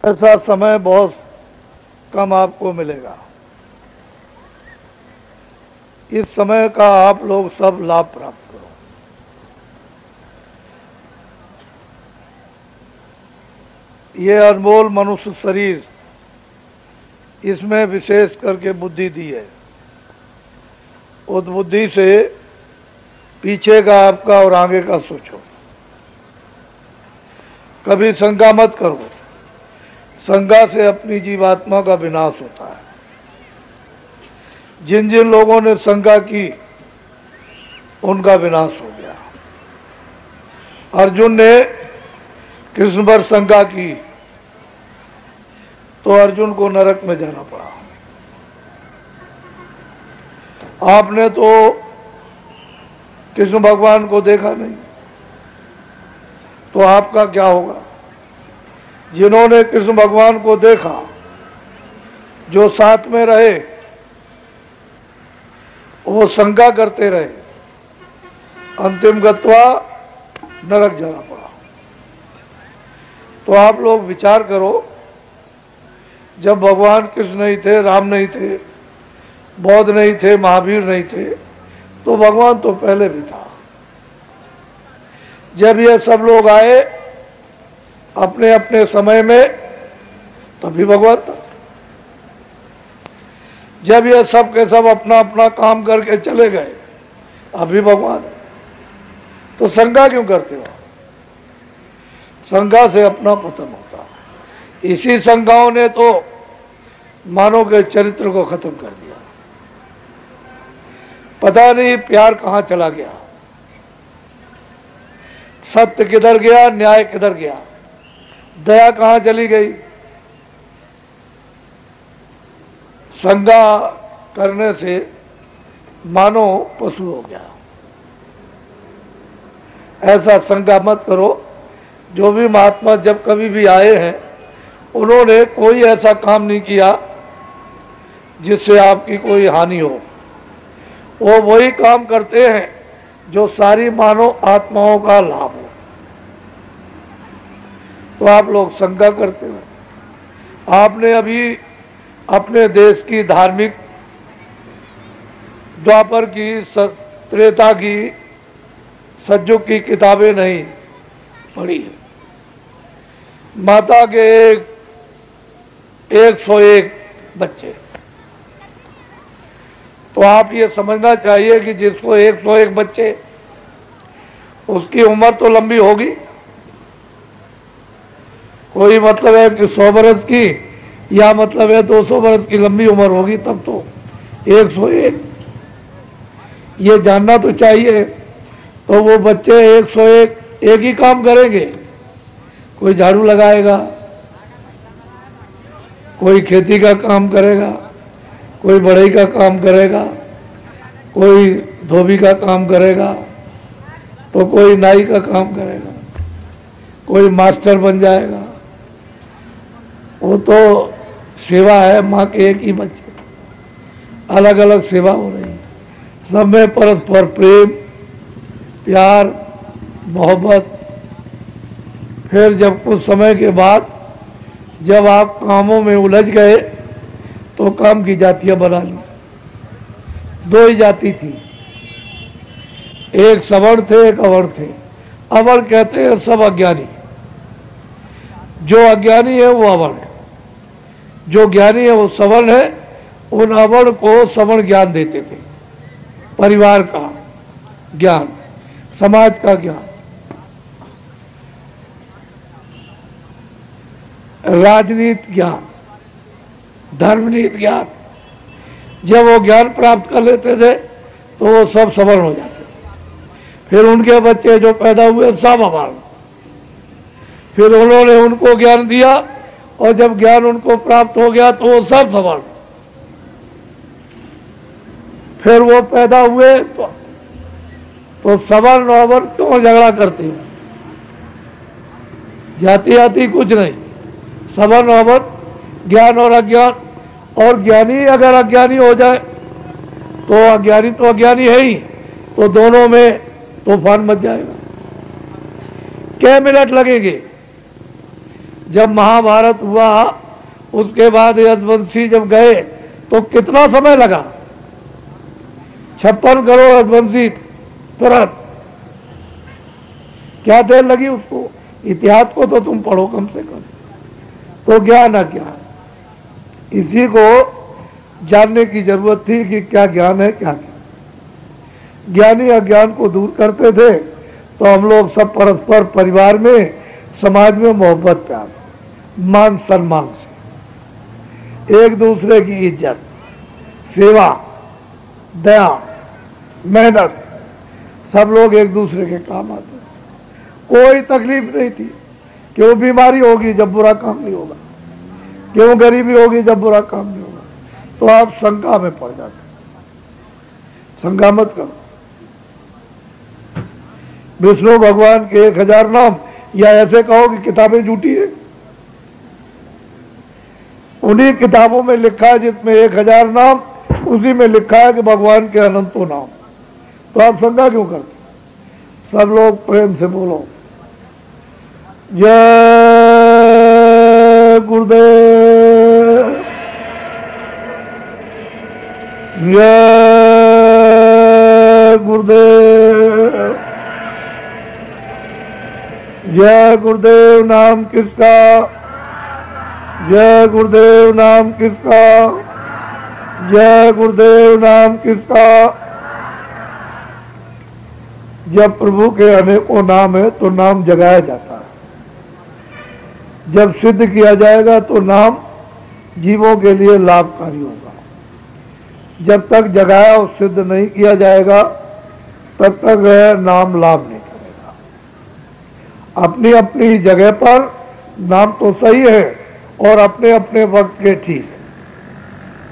ऐसा समय बहुत कम आपको मिलेगा। इस समय का आप लोग सब लाभ प्राप्त करो। ये अनमोल मनुष्य शरीर, इसमें विशेष करके बुद्धि दी है। उस बुद्धि से पीछे का आपका और आगे का सोचो। कभी शंका मत करो। शंका से अपनी जीवात्मा का विनाश होता है। जिन जिन लोगों ने शंका की उनका विनाश हो गया। अर्जुन ने कृष्ण पर शंका की तो अर्जुन को नरक में जाना पड़ा। आपने तो कृष्ण भगवान को देखा नहीं, तो आपका क्या होगा? जिन्होंने कृष्ण भगवान को देखा, जो साथ में रहे, वो शंका करते रहे, अंतिम गत्वा नरक जाना पड़ा। तो आप लोग विचार करो, जब भगवान कृष्ण नहीं थे, राम नहीं थे, बौद्ध नहीं थे, महावीर नहीं थे, तो भगवान तो पहले भी था। जब ये सब लोग आए अपने अपने समय में, तभी भगवान था। जब ये सब के सब अपना अपना काम करके चले गए, अभी भगवान है। तो शंका क्यों करते हो? शंका से अपना पतन होता है। इसी शंकाओं ने तो मानव के चरित्र को खत्म कर दिया। पता नहीं प्यार कहां चला गया, सत्य किधर गया, न्याय किधर गया, दया कहां चली गई। शंका करने से मानो पशु हो गया। ऐसा शंका मत करो। जो भी महात्मा जब कभी भी आए हैं, उन्होंने कोई ऐसा काम नहीं किया जिससे आपकी कोई हानि हो। वो वही काम करते हैं जो सारी मानव आत्माओं का लाभ हो। तो आप लोग शंका करते हो। आपने अभी अपने देश की धार्मिक, द्वापर की, त्रेता की, सतयुग की किताबें नहीं पढ़ी है। माता के 101 बच्चे, तो आप ये समझना चाहिए कि जिसको 101 बच्चे, उसकी उम्र तो लंबी होगी। कोई मतलब है कि 100 बरस की, या मतलब है 200 बरस की लंबी उम्र होगी, तब तो 101। ये जानना तो चाहिए। तो वो बच्चे 101 एक ही काम करेंगे। कोई झाड़ू लगाएगा, कोई खेती का काम करेगा, कोई बढ़ई का काम करेगा, कोई धोबी का काम करेगा, तो कोई नाई का काम करेगा, कोई मास्टर बन जाएगा। वो तो सेवा है। माँ के एक ही बच्चे, अलग अलग सेवा हो रही है। सब में परस्पर प्रेम, प्यार, मोहब्बत। फिर जब कुछ समय के बाद जब आप कामों में उलझ गए, तो काम की जातियां बना ली। 2 ही जाति थी, एक सवर्ण थे, एक अवर्ण थे। अवर्ण कहते हैं सब अज्ञानी। जो अज्ञानी है वो अवर्ण है, जो ज्ञानी है वो सवर्ण है। उन अवर्ण को सवर्ण ज्ञान देते थे, परिवार का ज्ञान, समाज का ज्ञान, राजनीति ज्ञान, धर्मनीति ज्ञान। जब वो ज्ञान प्राप्त कर लेते थे तो वो सब सवर्ण हो जाते थे। फिर उनके बच्चे जो पैदा हुए सब अवर्ण। फिर उन्होंने उनको ज्ञान दिया, और जब ज्ञान उनको प्राप्त हो गया तो वो सब सवर्ण। फिर वो पैदा हुए तो सवर्ण और अवर्ण क्यों झगड़ा करते हैं? जाति आती कुछ नहीं, सवर्ण और अवर्ण, ज्ञान और अज्ञान। और ज्ञानी अगर अज्ञानी हो जाए तो अज्ञानी तो अज्ञानी है ही, तो दोनों में तूफान मच जाएगा। क्या मिनट लगेंगे? जब महाभारत हुआ उसके बाद यदुवंशी जब गए तो कितना समय लगा? 56 करोड़ यदुवंशी तुरंत, क्या देर लगी उसको? इतिहास को तो तुम पढ़ो कम से कम, तो ज्ञान अज्ञान इसी को जानने की जरूरत थी कि क्या ज्ञान है क्या ज्ञान। ज्ञानी अज्ञान को दूर करते थे तो हम लोग सब परस्पर परिवार में, समाज में मोहब्बत प्यार से, मान सम्मान से, एक दूसरे की इज्जत, सेवा, दया, मेहनत, सब लोग एक दूसरे के काम आते। कोई तकलीफ नहीं थी। क्यों बीमारी होगी जब बुरा काम नहीं होगा? क्यों गरीबी होगी जब बुरा काम नहीं होगा? तो आप शंका में पड़ जाते। शंका मत करो। विष्णु भगवान के 1000 नाम, या ऐसे कहो कि किताबें झूठी है? उन्हीं किताबों में लिखा है जिसमें 1000 नाम, उसी में लिखा है कि भगवान के अनंतों नाम। तो आप शंका क्यों करते? सब लोग प्रेम से बोलो, जय गुरुदेव, जय गुरुदेव। जय गुरुदेव नाम किसका? जय गुरुदेव नाम किसका? जय गुरुदेव नाम किसका? जब प्रभु के अनेकों नाम है तो नाम जगाया जाता है। जब सिद्ध किया जाएगा तो नाम जीवों के लिए लाभकारी होगा। जब तक जगाया और सिद्ध नहीं किया जाएगा तब तक नाम लाभ नहीं करेगा। अपनी अपनी जगह पर नाम तो सही है और अपने अपने वक्त के ठीक,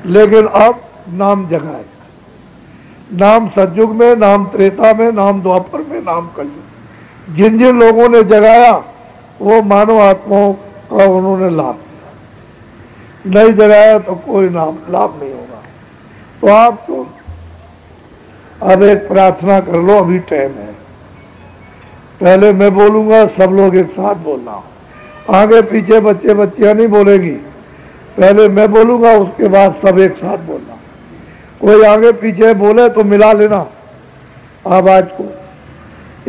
लेकिन अब नाम जगाया, नाम सतयुग में, नाम त्रेता में, नाम द्वापर में, नाम कलयुग। जिन जिन लोगों ने जगाया वो मानव आत्माओं का उन्होंने लाभ दिया, नहीं जगाया तो कोई नाम लाभ नहीं होगा। तो आप तो अब एक प्रार्थना कर लो, अभी टाइम है। पहले मैं बोलूंगा, सब लोग एक साथ बोलना, आगे पीछे बच्चे बच्चियां नहीं बोलेगी। पहले मैं बोलूंगा, उसके बाद सब एक साथ बोलना। कोई आगे पीछे बोले तो मिला लेना आवाज को,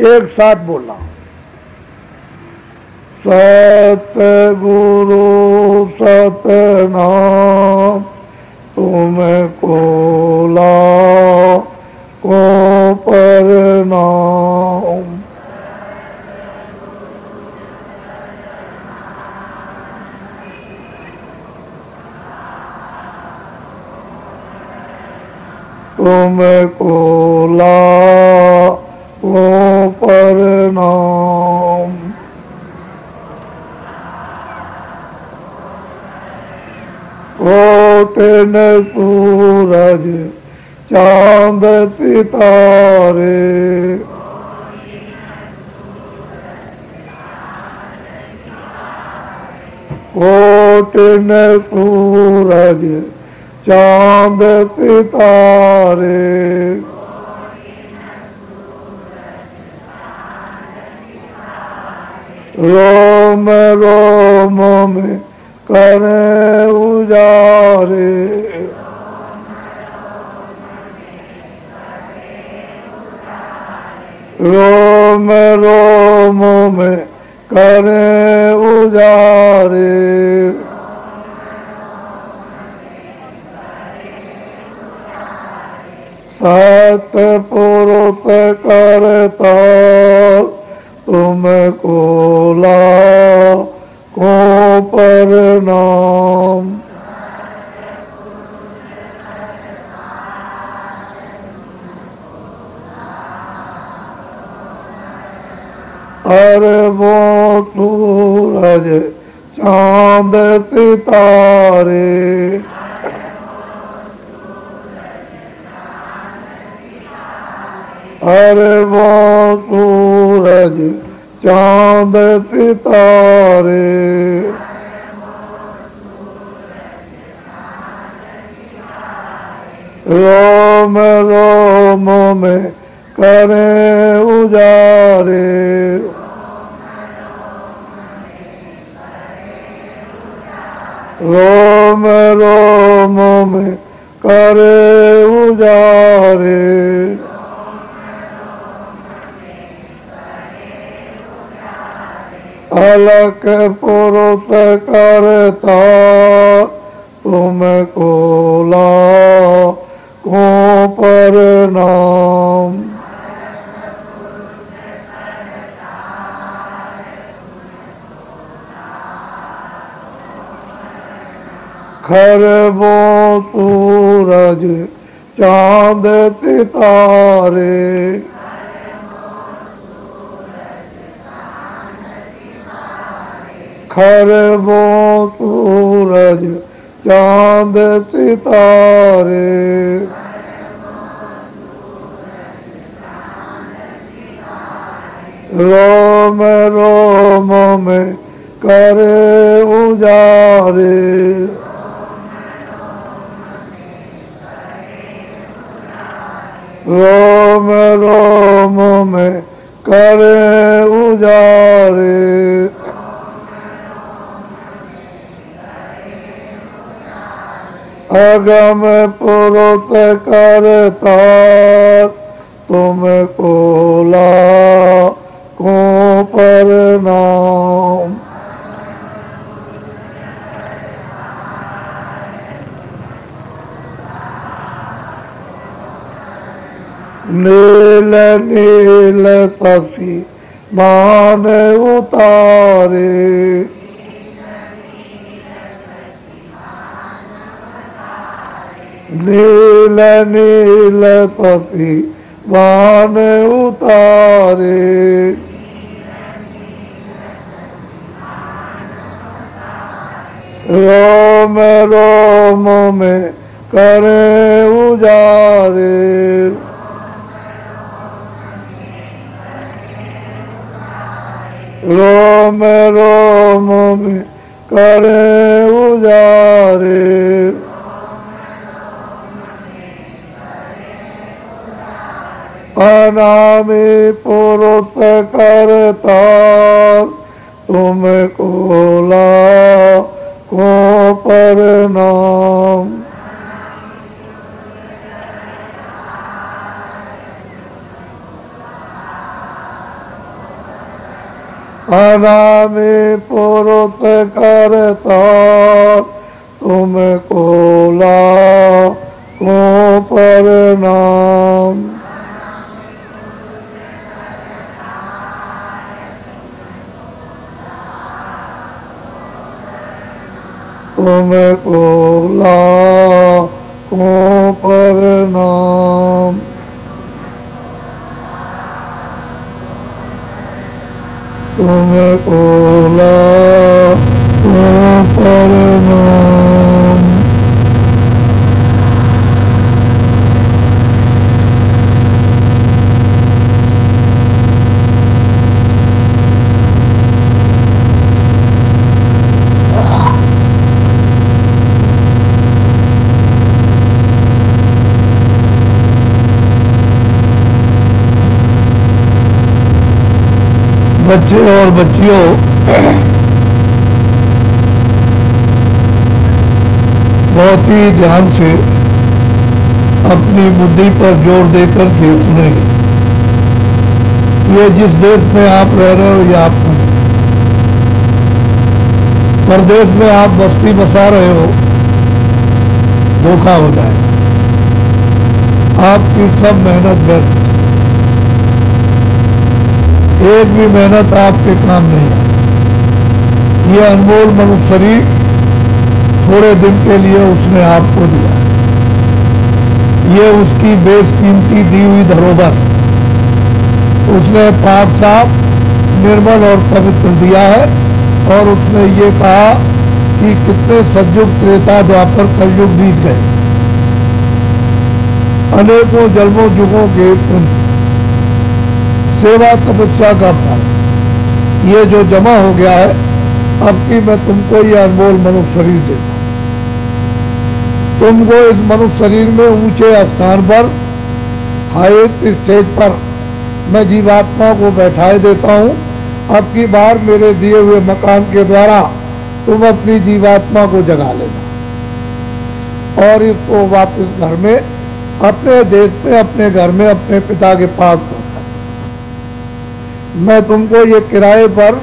एक साथ बोलना। सतगुरु सतनाम तुमको लाखों प्रणाम। तुमको लाखों प्रणाम। कोटिन सूरज चांद सितारे, कोटिन सूरज चांद सितारे, रोम रोम में करें उजारे, रोम रोम में करें उजारे। सतपुरुष करता तुमको लाखों प्रणाम। अरबों सूरज चांद सितारे, अरबों सूरज चांद सितारे, रोम रोम में करें उजारे। रोम रोम में करे उजारे, अलग पुरुष करता तुमको लाखों प्रणाम। खरबों सूरज चांद सितारे, खरबों सूरज चांद सितारे, रोम रोम में करे उजारे, रोम रोम में करे उजारे, अगम पुरुष करता तुमको लाखों प्रणाम। नील नील शशि मान उतारे, नील नील शशि मान उतारे, रोम रोम में करे उजारे, रोम रोम में करे उजारे, अनामी पुरुष करता तुमको लाखों प्रणाम। अनामी पुरुष करता तुमको लाखों प्रणाम। तुमको लाखों प्रणाम। तुमको लाखों प्रणाम। बच्चे और बच्चियों, बहुत ही ध्यान से अपनी बुद्धि पर जोर देकर के सुनेंगे। ये जिस देश में आप रह रहे हो, ये आपका परदेश में आप बस्ती बसा रहे हो, धोखा होता है। आपकी सब मेहनत व्यर्थ, एक भी मेहनत आपके काम नहीं है। ये अनमोल मनुष्य शरीर थोड़े दिन के लिए उसने आपको दिया। ये उसकी बेशकीमती दी हुई धरोहर उसने पाक साफ, निर्मल और पवित्र दिया है। और उसने ये कहा कि कितने सतयुग, त्रेता, द्वापर, कलयुग बीत गए, अनेकों जन्मों युगों के पुण्य, सेवा तपस्या का फल ये जो जमा हो गया है, अब की मैं तुमको ये अनमोल मनुष्य शरीर देता हूं। तुमको इस मनुष्य शरीर में ऊंचे स्थान पर, हाईएस्ट स्टेज पर मैं जीवात्मा को बैठाए देता हूं। अब की बार मेरे दिए हुए मकान के द्वारा तुम अपनी जीवात्मा को जगा लेना और इसको वापस घर में, अपने देश में, अपने घर में, अपने पिता के पास पहुंचा। मैं तुमको ये किराए पर,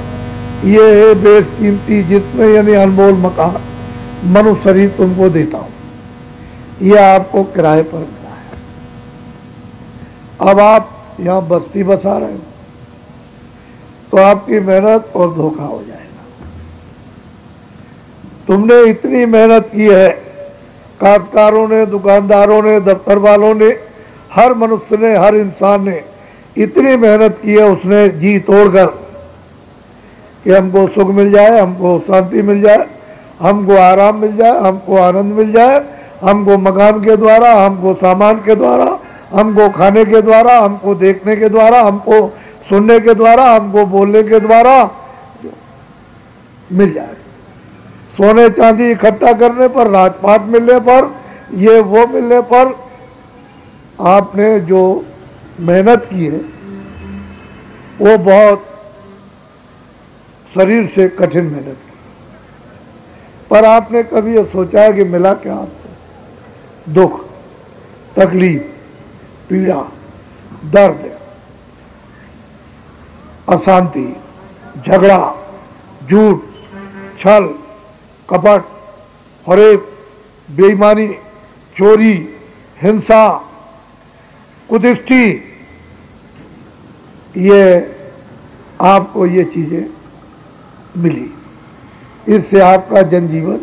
ये बेशकीमती जिसमें यानी अनमोल मकान, मनुष्य शरीर तुमको देता हूं। ये आपको किराए पर मिला है। अब आप यहां बस्ती बसा रहे हो तो आपकी मेहनत और धोखा हो जाएगा। तुमने इतनी मेहनत की है, काश्तकारों ने, दुकानदारों ने, दफ्तर वालों ने, हर मनुष्य ने, हर इंसान ने इतनी मेहनत की है, उसने जी तोड़कर कि हमको सुख मिल जाए, हमको शांति मिल जाए, हमको आराम मिल जाए, हमको आनंद मिल जाए, हमको मकान के द्वारा, हमको सामान के द्वारा, हमको खाने के द्वारा, हमको देखने के द्वारा, हमको सुनने के द्वारा, हमको बोलने के द्वारा मिल जाए। सोने चांदी इकट्ठा करने पर, राजपाट मिलने पर, ये वो मिलने पर आपने जो मेहनत की है वो बहुत शरीर से कठिन मेहनत की, पर आपने कभी ये सोचा है कि मिला क्या आपको? दुख, तकलीफ, पीड़ा, दर्द, अशांति, झगड़ा, झूठ, छल, कपट, फरेब, बेईमानी, चोरी, हिंसा, कुदृष्टि, ये आपको ये चीजें मिली। इससे आपका जनजीवन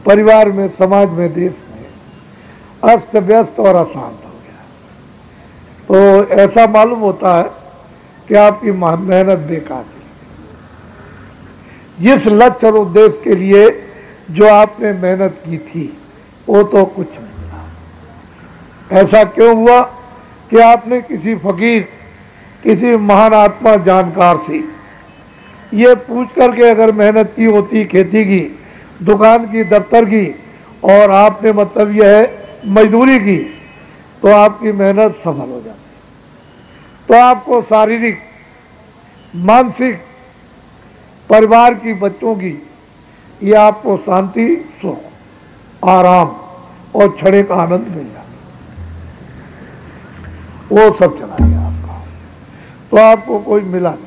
परिवार में, समाज में, देश में अस्त व्यस्त और अशांत हो गया। तो ऐसा मालूम होता है कि आपकी मेहनत बेकार थी। जिस लक्ष्य और उद्देश्य के लिए जो आपने मेहनत की थी वो तो कुछ नहीं मिला। ऐसा क्यों हुआ कि आपने किसी फकीर, किसी महान आत्मा जानकार से ये पूछ करके अगर मेहनत की होती, खेती की, दुकान की, दफ्तर की, और आपने मतलब यह है मजदूरी की, तो आपकी मेहनत सफल हो जाती। तो आपको शारीरिक, मानसिक, परिवार की, बच्चों की, ये आपको शांति, सुख, आराम और क्षणिक आनंद मिल जाता, वो सब चला गया आपका। तो आपको कोई मिला नहीं,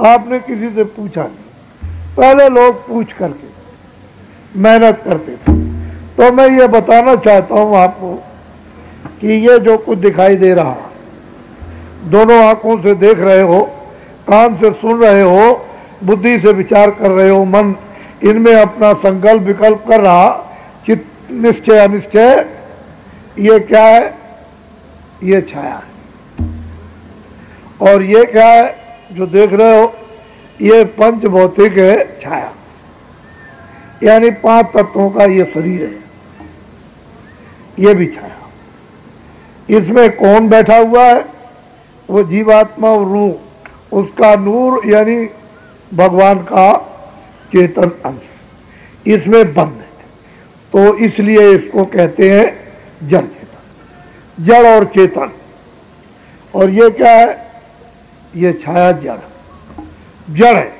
आपने किसी से पूछा नहीं। पहले लोग पूछ करके मेहनत करते थे। तो मैं ये बताना चाहता हूं आपको कि ये जो कुछ दिखाई दे रहा, दोनों आंखों से देख रहे हो, कान से सुन रहे हो, बुद्धि से विचार कर रहे हो, मन इनमें अपना संकल्प विकल्प कर रहा, चित्त निश्चय अनिश्चय, ये क्या है? ये छाया है। और ये क्या है जो देख रहे हो? ये पंच भौतिक है, छाया, यानी 5 तत्वों का ये शरीर है, ये भी छाया। इसमें कौन बैठा हुआ है? वो जीवात्मा और रूह, उसका नूर यानी भगवान का चेतन अंश इसमें बंद है। तो इसलिए इसको कहते हैं जड़ चेतन, जड़ और चेतन। और ये क्या है? ये छाया जड़, जड़ है।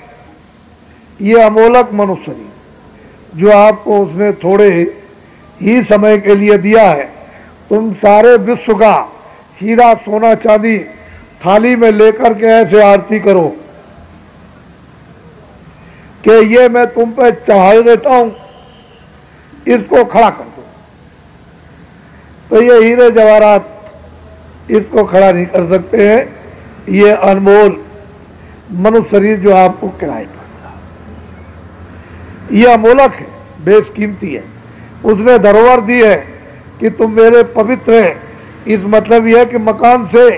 ये अमोलक मनुष्य शरीर जो आपको उसने थोड़े ही समय के लिए दिया है। तुम सारे विश्व का हीरा, सोना, चांदी थाली में लेकर के ऐसे आरती करो कि ये मैं तुम पे चढ़ा देता हूं, इसको खड़ा कर दो। तो ये हीरे जवाहरात इसको खड़ा नहीं कर सकते हैं। ये अनमोल मनुष्य शरीर जो आपको किराए पर मिला, ये अमोलक है, बेशकीमती है। उसने धरोहर दी है कि तुम मेरे पवित्र हैं। इस मतलब यह है कि मकान से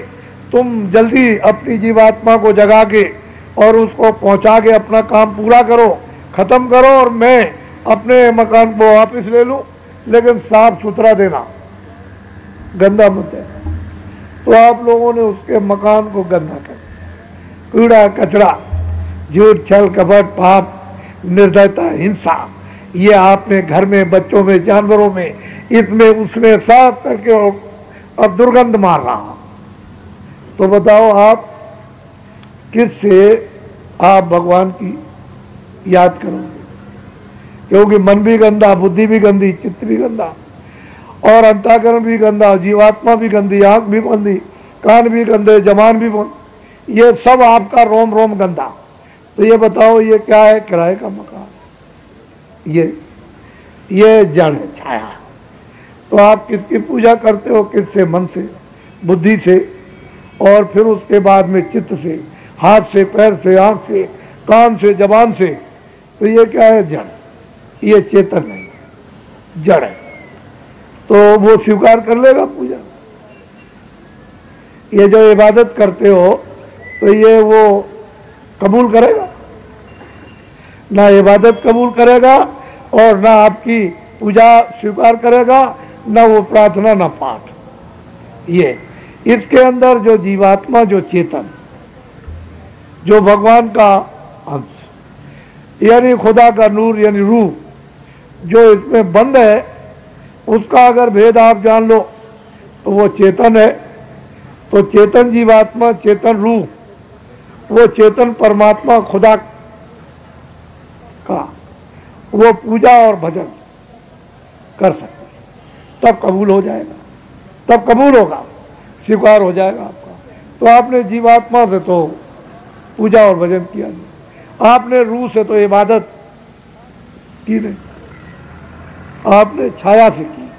तुम जल्दी अपनी जीवात्मा को जगा के और उसको पहुंचा के अपना काम पूरा करो, खत्म करो, और मैं अपने मकान को वापस ले लूं, लेकिन साफ सुथरा देना, गंदा मत देना। तो आप लोगों ने उसके मकान को गंदा कर दिया। कूड़ा कचरा, झूठ, छल, कपट, पाप, निर्दयता, हिंसा, ये आपने घर में, बच्चों में, जानवरों में, इसमें उसमें साफ करके अब दुर्गंध मार रहा। तो बताओ आप किससे आप भगवान की याद करोगे? क्योंकि मन भी गंदा, बुद्धि भी गंदी, चित्त भी गंदा, और अंतःकरण भी गंदा, जीवात्मा भी गंदी, आंख भी गंदी, कान भी गंदे, जबान भी ये सब आपका रोम रोम गंदा। तो ये बताओ ये क्या है? किराए का मकान। ये जड़ है, छाया। तो आप किसकी पूजा करते हो? किससे? मन से, बुद्धि से, और फिर उसके बाद में चित्त से, हाथ से, पैर से, आंख से, कान से, जबान से। तो ये क्या है? जड़। ये चेतन नहीं, जड़ है। तो वो स्वीकार कर लेगा पूजा। ये जो इबादत करते हो तो ये वो कबूल करेगा? ना इबादत कबूल करेगा और ना आपकी पूजा स्वीकार करेगा, ना वो प्रार्थना, ना पाठ। ये इसके अंदर जो जीवात्मा, जो चेतन, जो भगवान का अंश यानी खुदा का नूर यानी रूह जो इसमें बंद है, उसका अगर भेद आप जान लो तो वो चेतन है। तो चेतन जीवात्मा, चेतन रूह, वो चेतन परमात्मा खुदा का वो पूजा और भजन कर सकते, तब कबूल हो जाएगा, तब कबूल होगा, स्वीकार हो जाएगा आपका। तो आपने जीवात्मा से तो पूजा और भजन किया नहीं, आपने रूह से तो इबादत की नहीं, आपने छाया से की,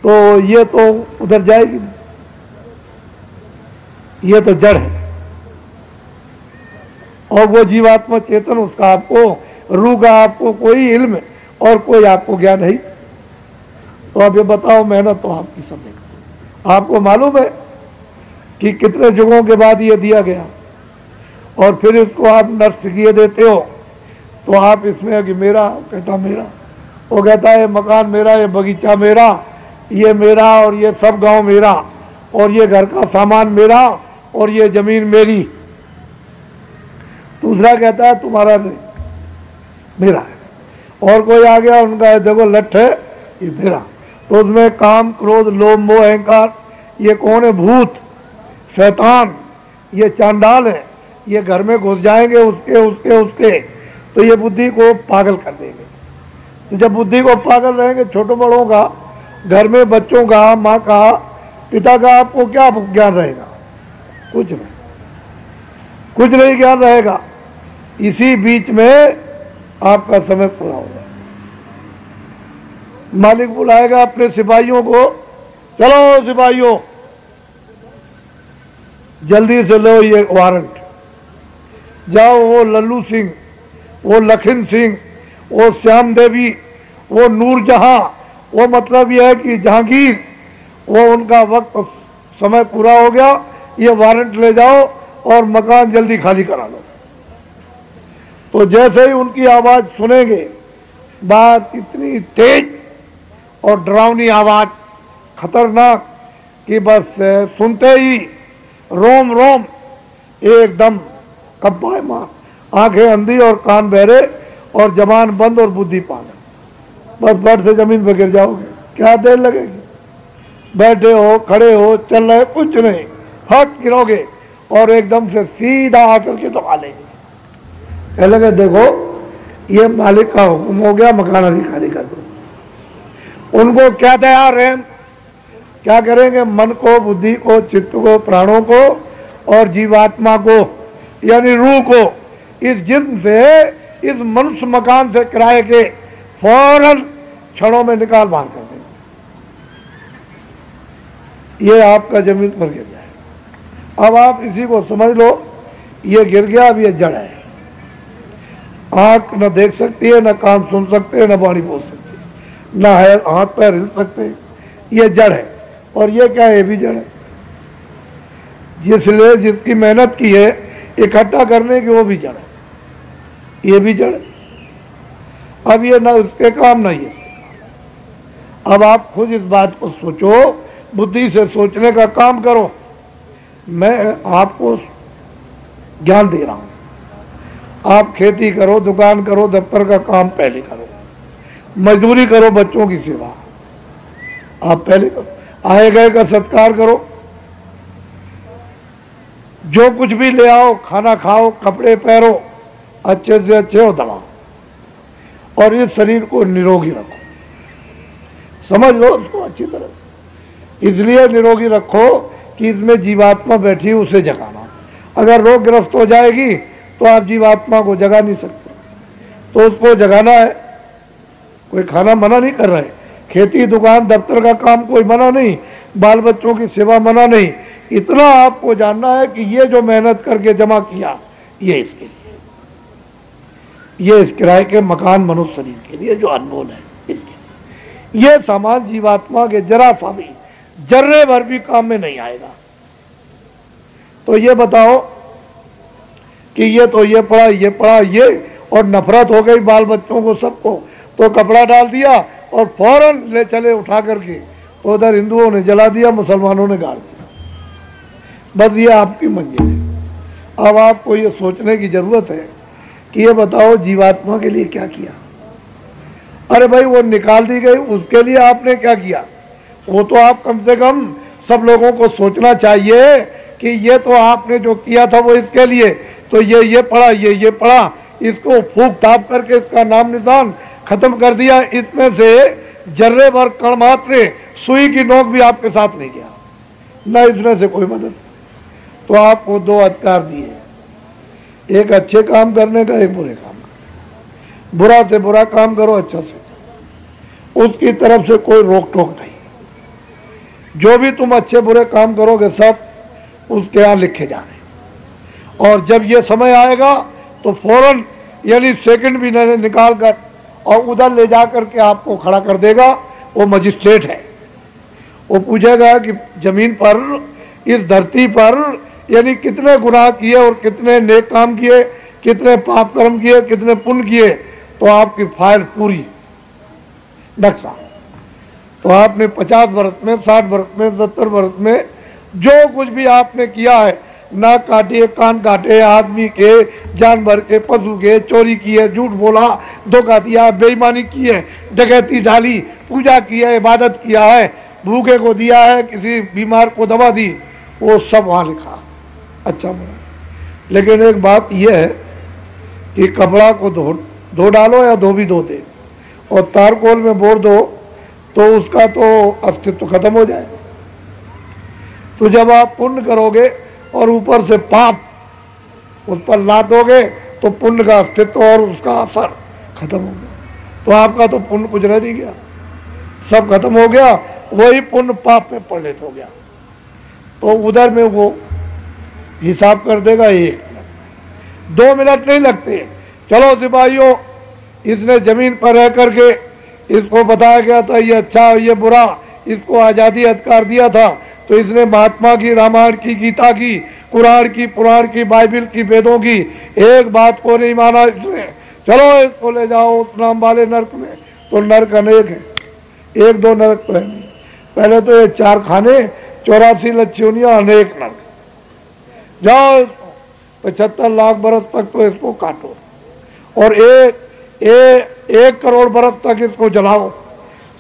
तो ये तो उधर जाएगी नहीं। ये तो जड़ है। और वो जीवात्मा चेतन, उसका आपको, रूह का आपको कोई इल्म और कोई आपको ज्ञान नहीं। तो अब ये बताओ, मेहनत तो आपकी सब है। आपको मालूम है कि कितने युगों के बाद ये दिया गया, और फिर इसको आप नष्ट किए देते हो। तो आप इसमें कि मेरा, कहता मेरा, वो कहता है मकान मेरा, ये बगीचा मेरा, ये मेरा, और ये सब गांव मेरा, और ये घर का सामान मेरा, और ये जमीन मेरी। दूसरा कहता है तुम्हारा नहीं, मेरा है। और कोई आ गया, उनका है देखो लठ है, ये मेरा। तो उसमें काम, क्रोध, लोभ, मोह, अहंकार, ये कौन है? भूत, शैतान, ये चांडाल है। ये घर में घुस जाएंगे, उसके उसके उसके, तो ये बुद्धि को पागल कर देंगे। तो जब बुद्धि को पागल रहेंगे, छोटों बड़ों का, घर में बच्चों का, माँ का, पिता का, आपको क्या ज्ञान रहेगा? कुछ नहीं, कुछ नहीं ज्ञान रहेगा। इसी बीच में आपका समय पूरा होगा। मालिक बुलाएगा अपने सिपाहियों को, चलो सिपाहियों जल्दी से लो ये वारंट, जाओ वो लल्लू सिंह, वो लखन सिंह, वो श्याम देवी, वो नूरजहां, वो मतलब यह है कि जहांगीर, वो उनका वक्त समय पूरा हो गया, ये वारंट ले जाओ और मकान जल्दी खाली करा लो। तो जैसे ही उनकी आवाज सुनेंगे, बात इतनी तेज और डरावनी आवाज, खतरनाक, कि बस सुनते ही रोम रोम एकदम कंपायमान, आंखें अंधी और कान बहरे और जबान बंद और बुद्धि पागल। बस बेड से जमीन पर गिर जाओगे। क्या देर लगेगी? बैठे हो, खड़े हो, चल रहे, कुछ नहीं, फट गिरोगे और एकदम से सीधा आकर के दबा लेंगे। कह लगे देखो ये मालिक का हुक्म हो गया, मकान अभी खाली कर दो। उनको क्या तैयार है? क्या करेंगे? मन को, बुद्धि को, चित्त को, प्राणों को और जीवात्मा को यानी रूह को इस जिस्म से, इस मनुष्य मकान से किराए के फौरन क्षणों में निकाल बाहर कर देंगे। ये आपका जमीन पर गिर जाए। अब आप इसी को समझ लो, ये गिर गया, अब ये जड़ है। आंख न देख सकती है, न कान सुन सकते हैं, न वाणी बोल सकती है, न है हाथ पैर हिल सकते, ये जड़ है। और ये क्या है? ये भी जड़ है। जिसने जिसकी मेहनत की है इकट्ठा करने की, वो भी जड़ है, ये भी जड़ है। अब ये ना उसके काम ना ये। अब आप खुद इस बात को सोचो, बुद्धि से सोचने का काम करो। मैं आपको ज्ञान दे रहा हूं। आप खेती करो, दुकान करो, दफ्तर का काम पहले करो, मजदूरी करो, बच्चों की सेवा आप पहले करो, आए गए का सत्कार करो, जो कुछ भी ले आओ, खाना खाओ, कपड़े पहनो, अच्छे से अच्छे हो दबाओ, और इस शरीर को निरोगी रखो। समझ लो उसको अच्छी तरह से। इसलिए निरोगी रखो कि इसमें जीवात्मा बैठी है, उसे जगाना। अगर रोगग्रस्त हो जाएगी तो आप जीवात्मा को जगा नहीं सकते, तो उसको जगाना है। कोई खाना मना नहीं कर रहा है, खेती दुकान दफ्तर का काम कोई मना नहीं, बाल बच्चों की सेवा मना नहीं। इतना आपको जानना है कि ये जो मेहनत करके जमा किया ये इसके लिए, ये इस किराए के मकान मनुष्य शरीर के लिए जो अनमोल है इसके लिए। ये सामान जीवात्मा के जरा सा भी जर्रे भर भी काम में नहीं आएगा। तो ये बताओ कि ये तो ये पड़ा ये, और नफरत हो गई बाल बच्चों को सबको, तो कपड़ा डाल दिया और फौरन ले चले उठा करके, तो उधर हिंदुओं ने जला दिया, मुसलमानों ने गाड़ दिया। बस ये आपकी मंजिल है। अब आपको ये सोचने की जरूरत है कि ये बताओ जीवात्मा के लिए क्या किया। अरे भाई वो निकाल दी गई, उसके लिए आपने क्या किया? वो तो आप कम से कम सब लोगों को सोचना चाहिए कि ये तो आपने जो किया था वो इसके लिए, तो ये पड़ा ये पड़ा, इसको फूक ताप करके इसका नाम निशान खत्म कर दिया। इसमें से जर्रे भर कण मात्र सुई की नोक भी आपके साथ नहीं गया, न इसमें से कोई मदद। तो आपको दो अधिकार दिए, एक अच्छे काम करने का, एक बुरे काम का। बुरा से बुरा काम करो, अच्छा से, उसकी तरफ से कोई रोक टोक नहीं। जो भी तुम अच्छे बुरे काम करोगे सब उसके यहाँ लिखे जा रहे, और जब ये समय आएगा तो फौरन यानी सेकंड भी नहीं निकाल कर और उधर ले जा करके आपको खड़ा कर देगा। वो मजिस्ट्रेट है, वो पूछेगा कि जमीन पर, इस धरती पर यानी कितने गुनाह किए और कितने नेक काम किए, कितने पाप कर्म किए, कितने पुण्य किए। तो आपकी फाइल पूरी नक्शा, तो आपने 50 वर्ष में, 60 वर्ष में, 70 वर्ष में जो कुछ भी आपने किया है, नाक काटे, कान काटे, आदमी के, जानवर के, पशु के, चोरी की है, झूठ बोला, धोखा दिया, बेईमानी की है, डकैती डाली, पूजा की है, इबादत किया है, भूखे को दिया है, किसी बीमार को दवा दी, वो सब वहाँ लिखा, अच्छा बुरा। लेकिन एक बात यह है कि कपड़ा को धो डालो या धो भी धो दे और तारकोल में बोर दो तो उसका तो अस्तित्व खत्म हो जाए। तो जब आप पुण्य करोगे और ऊपर से पाप उस पर लाद दोगे तो पुण्य का अस्तित्व और उसका असर खत्म हो गया। तो आपका तो पुण्य कुछ रह नहीं गया, सब खत्म हो गया, वही पुण्य पाप में परिणत हो गया। तो उधर में वो हिसाब कर देगा 1 मिनट, 2 मिनट नहीं लगते। चलो सिपाहियों, इसने जमीन पर रह करके इसको बताया गया था ये अच्छा ये बुरा, इसको आज़ादी अधिकार दिया था, तो इसने महात्मा की, रामायण की, गीता की, कुरान की, पुराण की, बाइबिल की, वेदों की एक बात को नहीं माना इसने। चलो इसको ले जाओ उस नाम वाले नरक में। तो नरक अनेक है, 1-2 नरक तो है नहीं। पहले तो ये 4 खाने, 84 लच्छियोनियां, अनेक नरक। जाओ इसको 75 लाख बरस तक तो इसको काटो और 1 करोड़ बरस तक इसको जलाओ।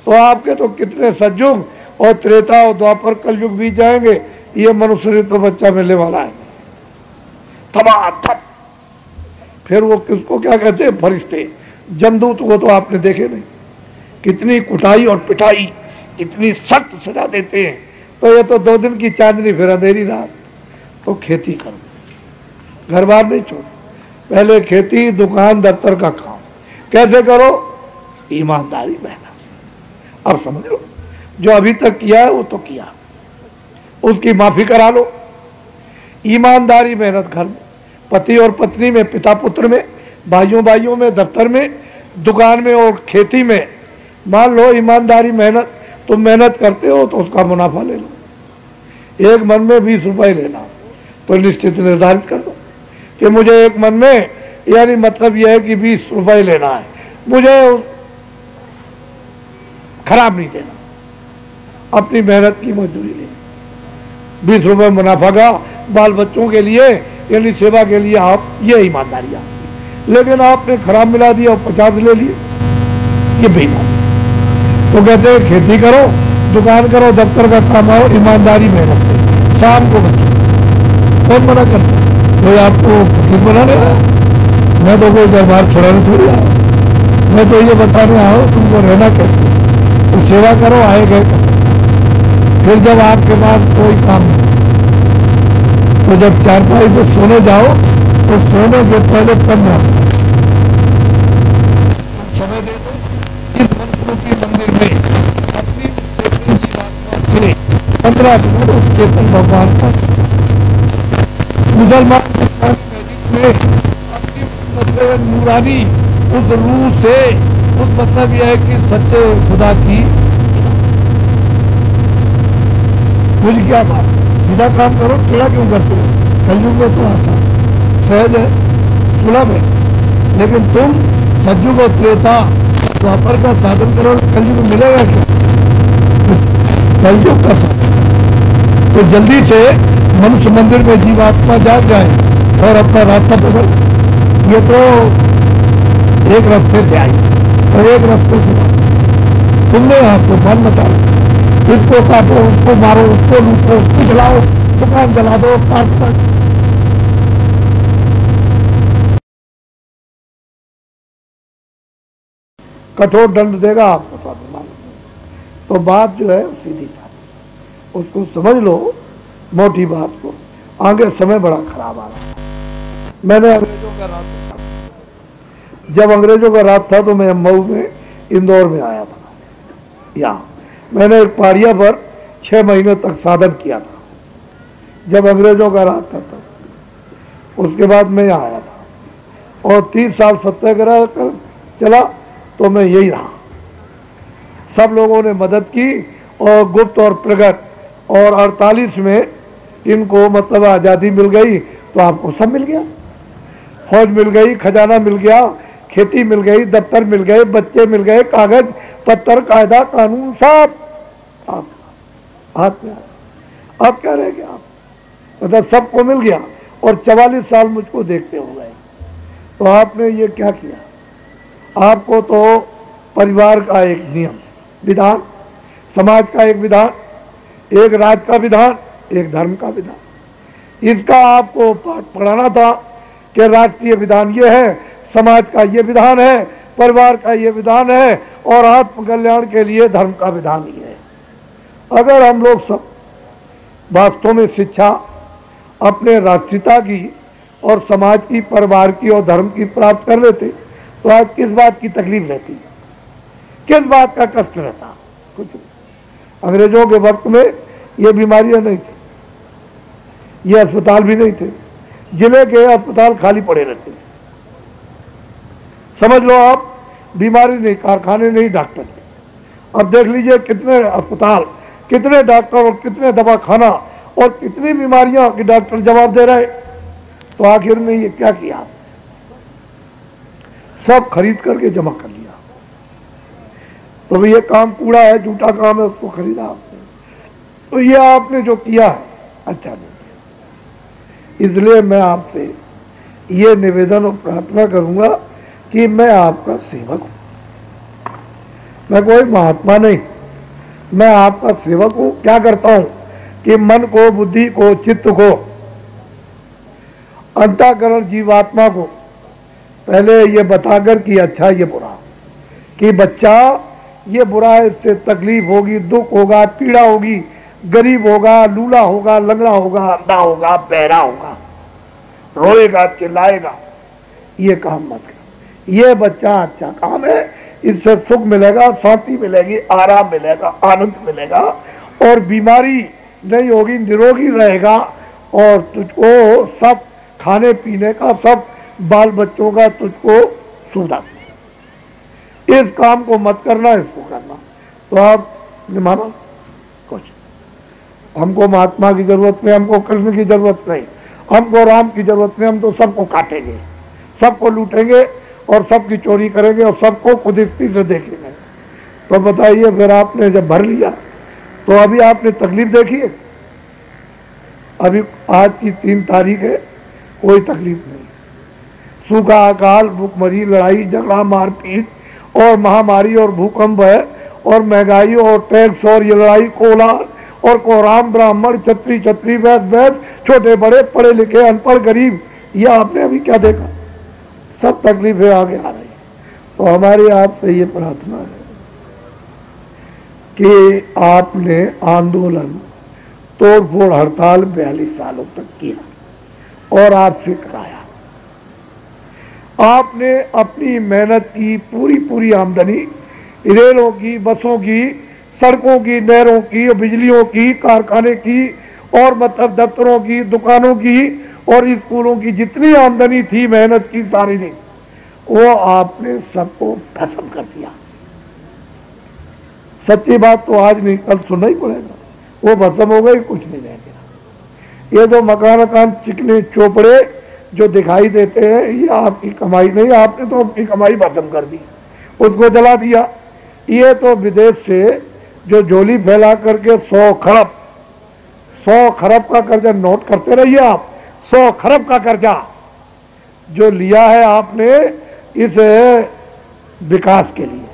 तो आपके तो कितने सतयुग और त्रेता और द्वापर कलयुग बीत जाएंगे। ये मनुष्य तो बच्चा मिलने वाला है थप। फिर वो किसको क्या कहते हैं, फरिश्ते, जमदूत, वो तो आपने देखे नहीं, कितनी कुटाई और पिटाई, इतनी सख्त सजा देते हैं। तो ये तो 2 दिन की चांदनी, फिर अंधेरी रात। तो खेती करो, घर बार नहीं छोड़ो, पहले खेती, दुकान, दफ्तर का काम कैसे करो, ईमानदारी मेहनत। अब समझ लो, जो अभी तक किया है वो तो किया, उसकी माफी करा लो। ईमानदारी मेहनत घर में, पति और पत्नी में, पिता पुत्र में, भाइयों भाइयों में, दफ्तर में, दुकान में और खेती में। मान लो ईमानदारी मेहनत, तुम मेहनत करते हो तो उसका मुनाफा ले लो। एक मन में 20 रुपए लेना, तो निश्चित निर्धारित कर दो कि मुझे एक मन में, यानी मतलब यह है कि 20 रुपए लेना है, मुझे खराब नहीं देना, अपनी मेहनत की मजदूरी लेनी। 20 रुपए मुनाफा का बाल बच्चों के लिए यानी सेवा के लिए, आप ये ईमानदारी आपकी। लेकिन आपने खराब मिला दिया और 50 ले लिए, ये बेईमानी। तो कहते हैं खेती करो, दुकान करो, दफ्तर का काम आओ, ईमानदारी मेहनत से शाम को बचो। कौन मना करता है? कोई आपको फकीर बनाने आया? मैं तो कोई दरबार छोड़ाने थोड़ी आया, मैं तो ये बताने आया हूँ तुमको रहना कैसे, तो सेवा करो, आए गए कैसे। फिर जब आपके पास कोई काम नहीं, तो जब चारपाई पे सोने जाओ तो सोने के पहले कम रखो, समय दे दो इस मनुस्मृति मंदिर में अपनी चेतन जीवात्मा से 15 मिनट उस चेतन भगवान का। मुसलमान में अपनी मतलब नूरानी उस रूह से, उस मतलब यह है कि सच्चे खुदा की। मुझे क्या बात, सीधा काम करो, टेढ़ा क्यों करते हो? कलयुग में तो आसान सहज है, सुलभ है, लेकिन तुम सज्जुग और त्रेता द्वापर का साधन करो, कलयुग में मिलेगा क्या? कलयुग का साधन तो जल्दी से मनुष्य मंदिर में जीवात्मा जाग जाए और अपना रास्ता पकड़। ये तो एक रास्ते से आई और एक रास्ते से तुमने आपको मन मचा, इसको काटो, उसको मारो, उसको लूटो, उसको जलाओ, दुकान जला दो, काट काट। कठोर दंड देगा आपको स्वाभिमान। तो बात जो है सीधी साधी, उसको समझ लो, मोटी बात को। आगे समय बड़ा खराब आ रहा है। मैंने अंग्रेजों का राज था, जब अंग्रेजों का राज था तो मैं मऊ में, इंदौर में आया था। यहाँ मैंने एक पहाड़िया पर 6 महीने तक साधन किया था, जब अंग्रेजों का राज था तब। उसके बाद मैं यहाँ आया था और 30 साल सत्याग्रह कर चला, तो मैं यही रहा। सब लोगों ने मदद की और गुप्त और प्रगट, और 48 में इनको मतलब आज़ादी मिल गई, तो आपको सब मिल गया। फौज मिल गई, खजाना मिल गया, खेती मिल गई, दफ्तर मिल गए, बच्चे मिल गए, कागज पत्तर, कायदा कानून सब आप हाथ में आया। अब क्या रह गया आप, मतलब सबको मिल गया। और 44 साल मुझको देखते हो गए, तो आपने ये क्या किया? आपको तो परिवार का एक नियम विधान, समाज का एक विधान, एक राज का विधान, एक धर्म का विधान, इसका आपको पाठ पढ़ाना था कि राष्ट्रीय विधान ये है, समाज का ये विधान है, परिवार का ये विधान है, और आत्म कल्याण के लिए धर्म का विधान ही है। अगर हम लोग सब वास्तव में शिक्षा अपने राष्ट्रीयता की और समाज की, परिवार की और धर्म की प्राप्त कर लेते, तो आज किस बात की तकलीफ रहती, किस बात का कष्ट रहता? कुछ नहीं। अंग्रेजों के वक्त में ये बीमारियां नहीं थी, ये अस्पताल भी नहीं थे, जिले के अस्पताल खाली पड़े रहते थे। समझ लो आप, बीमारी नहीं, कारखाने नहीं, डॉक्टर नहीं। अब देख लीजिए कितने अस्पताल, कितने डॉक्टर और कितने दवाखाना और कितनी बीमारियां कि डॉक्टर जवाब दे रहे। तो आखिर में ये क्या किया? सब खरीद करके जमा कर लिया। तो ये काम कूड़ा है, झूठा काम है, उसको खरीदा आपने। तो ये आपने जो किया है अच्छा नहीं किया। इसलिए मैं आपसे ये निवेदन और प्रार्थना करूंगा कि मैं आपका सेवक हूं, मैं कोई महात्मा नहीं, मैं आपका सेवक हूं। क्या करता हूं कि मन को, बुद्धि को, चित्त को, अंतःकरण, जीवात्मा को पहले ये बताकर कि अच्छा ये बुरा, कि बच्चा ये बुरा है, इससे तकलीफ होगी, दुख होगा, पीड़ा होगी, गरीब होगा, लूला होगा, लंगड़ा होगा, अंधा होगा, बहरा होगा, रोएगा, चिल्लाएगा, ये काम मत कर। ये बच्चा अच्छा काम है, इससे सुख मिलेगा, शांति मिलेगी, आराम मिलेगा, आनंद मिलेगा, और बीमारी नहीं होगी, निरोगी रहेगा, और तुझको सब खाने पीने का, सब बाल बच्चों का तुझको सुविधा। इस काम को मत करना, इसको करना। तो आपने माना कुछ, हमको महात्मा की जरूरत नहीं, हमको कृष्ण की जरूरत नहीं, हमको राम की जरूरत नहीं, हम तो सबको काटेंगे, सबको लूटेंगे और सबकी चोरी करेंगे और सबको खुदिस्ती से देखेंगे। तो बताइए, फिर आपने जब भर लिया तो अभी आपने तकलीफ देखी है? अभी आज की 3 तारीख है, कोई तकलीफ नहीं। सूखा, अकाल, भूखमरी, लड़ाई झगड़ा, मारपीट और महामारी और भूकंप है, और महंगाई और टैक्स और ये लड़ाई, कोलाहल और कोहराम, ब्राह्मण, छत्री छत्री, वैश्य, छोटे बड़े, पढ़े लिखे, अनपढ़, गरीब, ये आपने अभी क्या देखा? सब तकलीफें आगे आ रही। तो हमारी आपसे ये प्रार्थना है कि आपने आंदोलन तोड़फोड़ हड़ताल 42 सालों तक किया और आपसे कराया। आपने अपनी मेहनत की पूरी आमदनी रेलों की, बसों की, सड़कों की, नहरों की, बिजलियों की, कारखाने की और मतलब दफ्तरों की, दुकानों की और स्कूलों की जितनी आमदनी थी मेहनत की सारी ने, वो आपने सबको भस्म कर दिया। सच्ची बात तो आज नहीं कल सुनना ही पड़ेगा, वो भस्म हो गई, कुछ नहीं रह गया। ये जो मकान चिकने चोपड़े जो दिखाई देते हैं ये आपकी कमाई नहीं, आपने तो अपनी कमाई भस्म कर दी, उसको जला दिया। ये तो विदेश से जो झोली फैला करके 100 खरब का कर्जा, नोट करते रहिए आप, 100 खरब का कर्जा जो लिया है आपने इस विकास के लिए,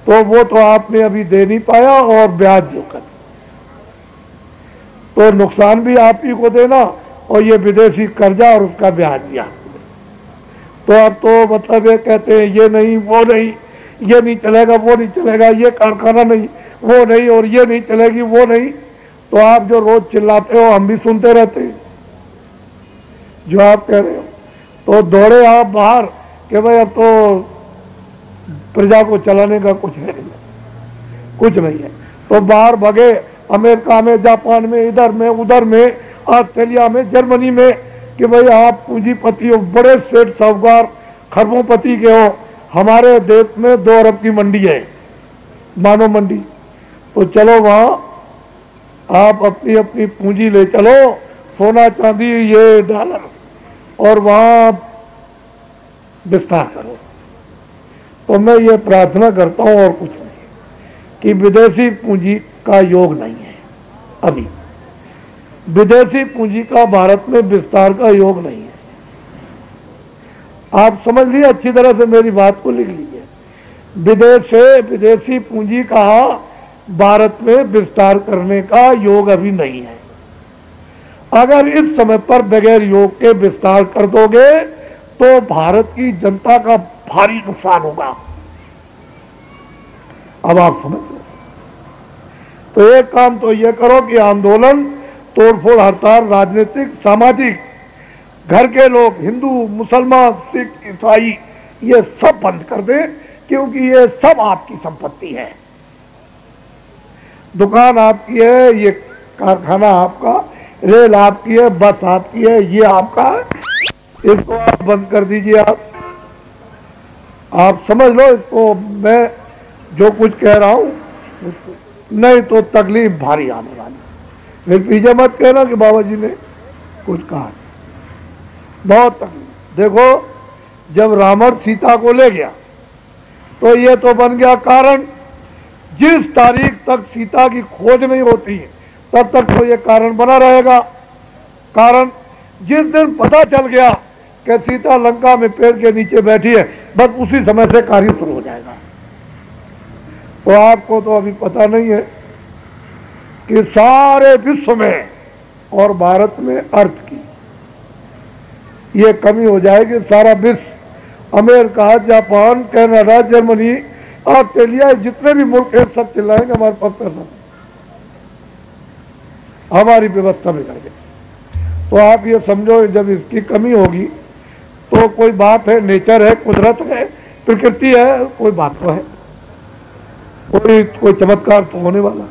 तो वो तो आपने अभी दे नहीं पाया और ब्याज जो कर, तो नुकसान भी आप ही को देना और ये विदेशी कर्जा और उसका ब्याज भी आपको देना। तो अब तो मतलब ये कहते हैं ये नहीं वो नहीं, ये नहीं चलेगा वो नहीं चलेगा, ये कारखाना नहीं वो नहीं और ये नहीं चलेगी वो नहीं। तो आप जो रोज चिल्लाते हो हम भी सुनते रहते हैं जो आप कह रहे हो, तो दौड़े आप बाहर कि भाई अब तो प्रजा को चलाने का कुछ है नहीं, कुछ नहीं है, तो बाहर भगे अमेरिका में, जापान में, इधर में उधर में, ऑस्ट्रेलिया में, जर्मनी में कि भाई आप पूंजीपति हो, बड़े सेठ साहूकार खरबोंपति के हो। हमारे देश में 2 अरब की मंडी है, मानव मंडी, तो चलो वहां आप अपनी अपनी पूंजी ले चलो, सोना चांदी ये डॉलर, और वहां विस्तार करो। तो मैं ये प्रार्थना करता हूं और कुछ नहीं कि विदेशी पूंजी का योग नहीं है, अभी विदेशी पूंजी का भारत में विस्तार का योग नहीं है। आप समझ लिए, अच्छी तरह से मेरी बात को लिख लीजिए। विदेश से विदेशी पूंजी का भारत में विस्तार करने का योग अभी नहीं है। अगर इस समय पर बगैर योग के विस्तार कर दोगे तो भारत की जनता का भारी नुकसान होगा। अब आप समझ लो। तो एक काम तो यह करो कि आंदोलन, तोड़फोड़, हड़ताल, राजनीतिक, सामाजिक, घर के लोग, हिंदू, मुसलमान, सिख, ईसाई, ये सब बंद कर दें, क्योंकि ये सब आपकी संपत्ति है। दुकान आपकी है, ये कारखाना आपका, रेल आपकी है, बस आपकी है, ये आपका है, इसको आप बंद कर दीजिए। आप समझ लो इसको, मैं जो कुछ कह रहा हूं, नहीं तो तकलीफ भारी आने वाली। फिर पीछे मत कहना कि बाबा जी ने कुछ कहा, बहुत तकलीफ। देखो जब रावण सीता को ले गया तो ये तो बन गया कारण, जिस तारीख तक सीता की खोज नहीं होती तब तक तो ये कारण बना रहेगा। कारण जिस दिन पता चल गया कि सीता लंका में पेड़ के नीचे बैठी है, बस उसी समय से कार्य शुरू हो जाएगा। तो आपको तो अभी पता नहीं है कि सारे विश्व में और भारत में अर्थ की ये कमी हो जाएगी। सारा विश्व, America, Japan, Canada, Germany, Australia, जितने भी मुल्क हैं सब चिल्लाएंगे हमारे पास पैसा, हमारी व्यवस्था बिगड़ गई। तो आप ये समझो जब इसकी कमी होगी तो कोई बात है, नेचर है, कुदरत है, प्रकृति है, कोई बात तो है, कोई चमत्कार तो होने वाला,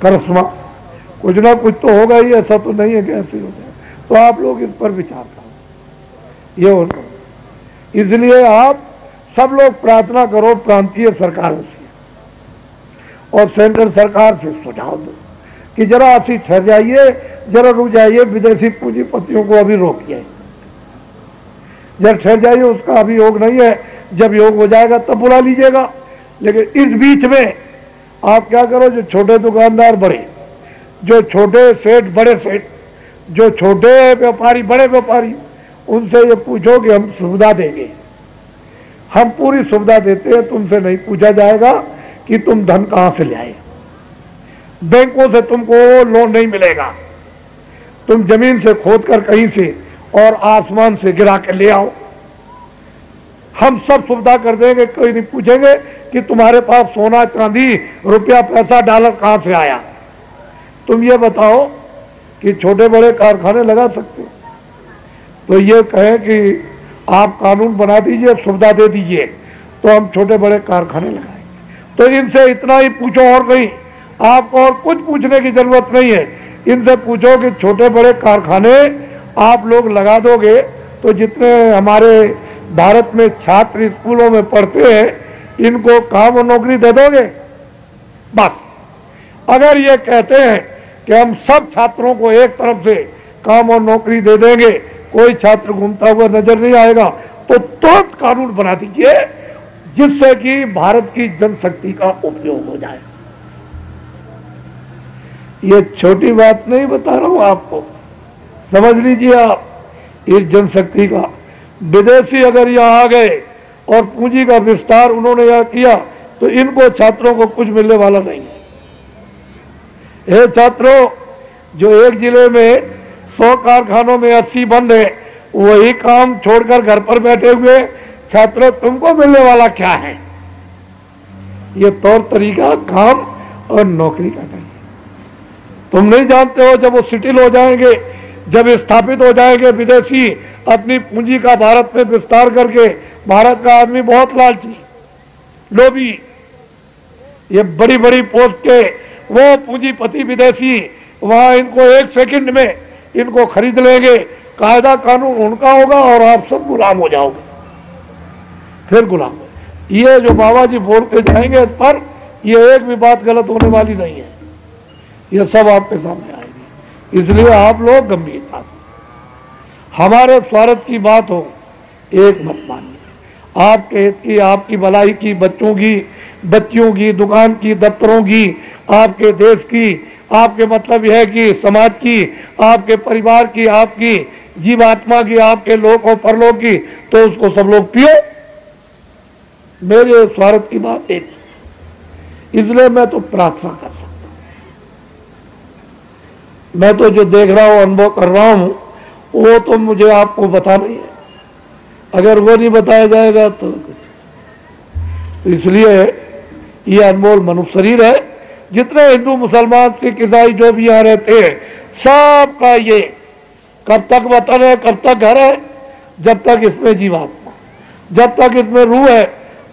करिश्मा कुछ ना कुछ तो होगा ही, ऐसा तो नहीं है कि ऐसे हो जाए। तो आप लोग इस पर विचार करो, ये होगा। इसलिए आप सब लोग प्रार्थना करो प्रांतीय सरकारों से और सेंट्रल सरकार से सुझाव दो कि जरा ऐसी ठहर जाइए, जरा रुक जाइए, विदेशी पूंजीपतियों को अभी रोकिए, जरा ठहर जाइए, उसका अभी योग नहीं है, जब योग हो जाएगा तब बुला लीजिएगा। लेकिन इस बीच में आप क्या करो, जो छोटे दुकानदार बड़े, जो छोटे सेठ बड़े सेठ, जो छोटे व्यापारी बड़े व्यापारी, उनसे ये पूछो कि हम सुविधा देंगे, हम पूरी सुविधा देते हैं, तुमसे नहीं पूछा जाएगा कि तुम धन कहां से ले आए। बैंकों से तुमको लोन नहीं मिलेगा, तुम जमीन से खोद कर कहीं से और आसमान से गिरा के ले आओ। हम सब सुविधा कर देंगे, कोई नहीं पूछेंगे कि तुम्हारे पास सोना चांदी रुपया पैसा डॉलर कहाँ से आया। तुम ये बताओ कि छोटे बड़े कारखाने लगा सकते हो? तो ये कहें कि आप कानून बना दीजिए, सुविधा दे दीजिए, तो हम छोटे बड़े कारखाने लगाएंगे। तो इनसे इतना ही पूछो और नहीं, आपको और कुछ पूछने की जरूरत नहीं है। इनसे पूछो कि छोटे बड़े कारखाने आप लोग लगा दोगे तो जितने हमारे भारत में छात्र स्कूलों में पढ़ते हैं इनको काम और नौकरी दे दोगे? बस अगर ये कहते हैं कि हम सब छात्रों को एक तरफ से काम और नौकरी दे देंगे, कोई छात्र घूमता हुआ नजर नहीं आएगा, तो तुरंत कानून बना दीजिए जिससे कि भारत की जनशक्ति का उपयोग हो जाए। ये छोटी बात नहीं बता रहा हूं आपको, समझ लीजिए आप इस जनशक्ति का। विदेशी अगर यहाँ आ गए और पूंजी का विस्तार उन्होंने यहाँ किया तो इनको छात्रों को कुछ मिलने वाला नहीं है। ये छात्रों, जो एक जिले में 100 कारखानों में 80 बंद है, वही काम छोड़कर घर पर बैठे हुए छात्रों, तुमको मिलने वाला क्या है? ये तौर तरीका काम और नौकरी का नहीं। तुम नहीं जानते हो, जब वो सेटल हो जाएंगे, जब स्थापित हो जाएंगे विदेशी अपनी पूंजी का भारत में विस्तार करके, भारत का आदमी बहुत लालची, लोभी, ये बड़ी बड़ी पोस्ट के वो पूंजीपति विदेशी वहां इनको एक सेकंड में इनको खरीद लेंगे, कायदा कानून उनका होगा और आप सब गुलाम हो जाओगे। फिर गुलाम, ये जो बाबा जी बोल के जाएंगे इस पर, ये एक भी बात गलत होने वाली नहीं है, ये सब आपके सामने आएगी। इसलिए आप लोग गंभीरता से, हमारे स्वार्थ की बात हो एक मत मानिए, आपके हित की, आपकी भलाई की, बच्चों की, बच्चियों की, दुकान की, दफ्तरों की, आपके देश की, आपके मतलब यह है कि समाज की, आपके परिवार की, आपकी जीवात्मा की, आपके लोक और परलोक की, तो उसको सब लोग पियो। मेरे स्वार्थ की बात एक, इसलिए मैं तो प्रार्थना कर सकता हूं। मैं तो जो देख रहा हूं, अनुभव कर रहा हूं, वो तो मुझे आपको बताना ही है। अगर वो नहीं बताया जाएगा तो इसलिए ये अनमोल मनुष्य शरीर है। जितने हिंदू, मुसलमान, सिख, ईसाई जो भी यहाँ रहते हैं, सबका ये कब तक वतन है, कब तक घर है? जब तक इसमें जीवात्मा, जब तक इसमें रूह है,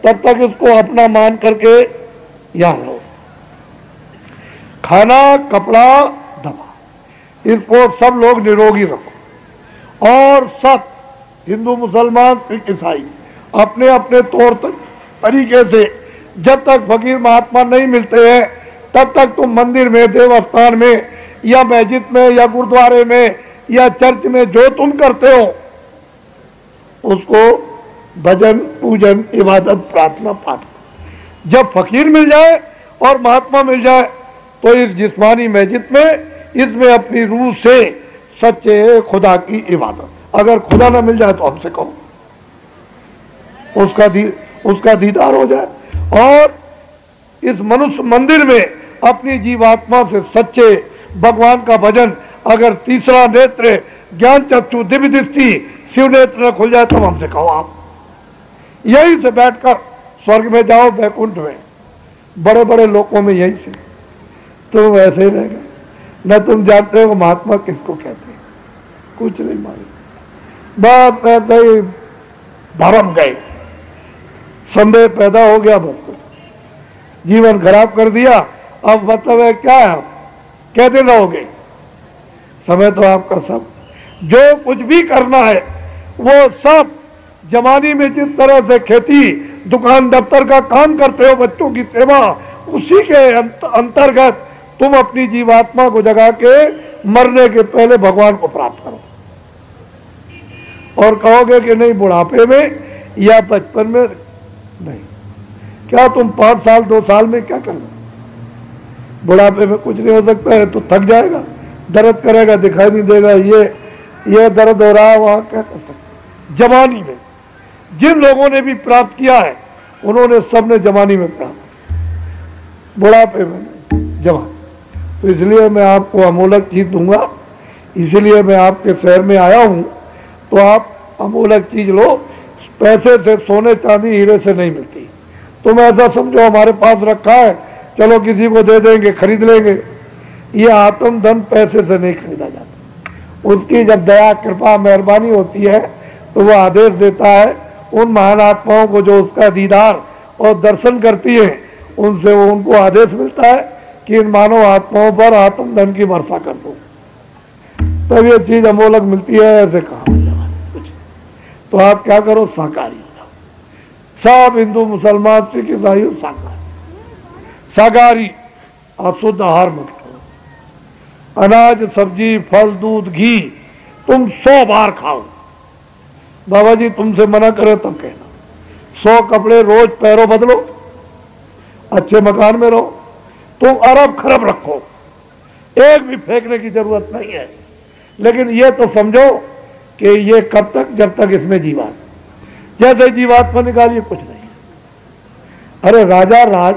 तब तक इसको अपना मान करके यहाँ रहो। खाना, कपड़ा, दवा, इसको सब लोग निरोगी रखो। और सब हिंदू, मुसलमान, सिख, ईसाई अपने अपने तौर तरीके से, जब तक फकीर महात्मा नहीं मिलते हैं तब तक तुम मंदिर में, देवस्थान में या मस्जिद में या गुरुद्वारे में या चर्च में जो तुम करते हो उसको भजन, पूजन, इबादत, प्रार्थना, पाठ। जब फकीर मिल जाए और महात्मा मिल जाए तो इस जिस्मानी मस्जिद में इसमें अपनी रूह से सच्चे खुदा की इबादत। अगर खुदा ना मिल जाए तो हमसे कहो, उसका दीदार हो जाए। और इस मनुष्य मंदिर में अपनी जीवात्मा से सच्चे भगवान का भजन, अगर तीसरा नेत्र ज्ञान चक्षु दिव्य दृष्टि शिव नेत्र खुल जाए तो हमसे कहो आप। यहीं से बैठकर स्वर्ग में जाओ, वैकुंठ में, बड़े बड़े लोकों में यहीं से। तुम ऐसे ही रह गए, न तुम जानते हो महात्मा किसको कहते हैं, कुछ नहीं मालूम, बस ऐसे ही भरम गए, संदेह पैदा हो गया, बस कुछ जीवन खराब कर दिया। अब मतलब है क्या, कहते रहोगे? समय तो आपका सब, जो कुछ भी करना है वो सब जवानी में जिस तरह से खेती, दुकान, दफ्तर का काम करते हो, बच्चों की सेवा, उसी के अंतर्गत तुम अपनी जीवात्मा को जगा के मरने के पहले भगवान को प्राप्त करो। और कहोगे कि नहीं बुढ़ापे में या बचपन में नहीं, क्या तुम 5 साल 2 साल में क्या करना? बुढ़ापे में कुछ नहीं हो सकता है, तो थक जाएगा, दर्द करेगा, दिखाई नहीं देगा, ये दर्द हो रहा है, वहां क्या कर सकते? जवानी में जिन लोगों ने भी प्राप्त किया है उन्होंने सबने जवानी में प्राप्त, बुढ़ापे में जवान। तो इसलिए मैं आपको अमूलक चीज दूंगा, इसलिए मैं आपके शहर में आया हूं, तो आप अमूलक चीज लो, पैसे से, सोने चांदी हीरे से नहीं मिलती। तुम ऐसा समझो हमारे पास रखा है, चलो किसी को दे देंगे, खरीद लेंगे। ये आत्म धन पैसे से नहीं खरीदा जाता। उसकी जब दया, कृपा, मेहरबानी होती है तो वो आदेश देता है उन महान आत्माओं को जो उसका दीदार और दर्शन करती हैं, उनसे वो उनको आदेश मिलता है कि इन मानव आत्माओं पर आत्म धन की वर्षा कर दो। तब ये चीज अमोलक मिलती है। ऐसे कहा कुछ तो आप क्या करो, शाकाहारी हो जाओ। सब हिंदू, मुसलमान, सिख, ईसाई शाकाहारी। अशुद्ध आहार मत करो। अनाज, सब्जी, फल, दूध, घी तुम 100 बार खाओ। बाबा जी तुमसे मना करे तब कहना। 100 कपड़े रोज पैरों बदलो, अच्छे मकान में रहो। तुम अरब खरब रखो, एक भी फेंकने की जरूरत नहीं है। लेकिन ये तो समझो कि ये कब तक, जब तक इसमें जीवात, जैसे जीवात्मा निकालिए कुछ नहीं। अरे राजा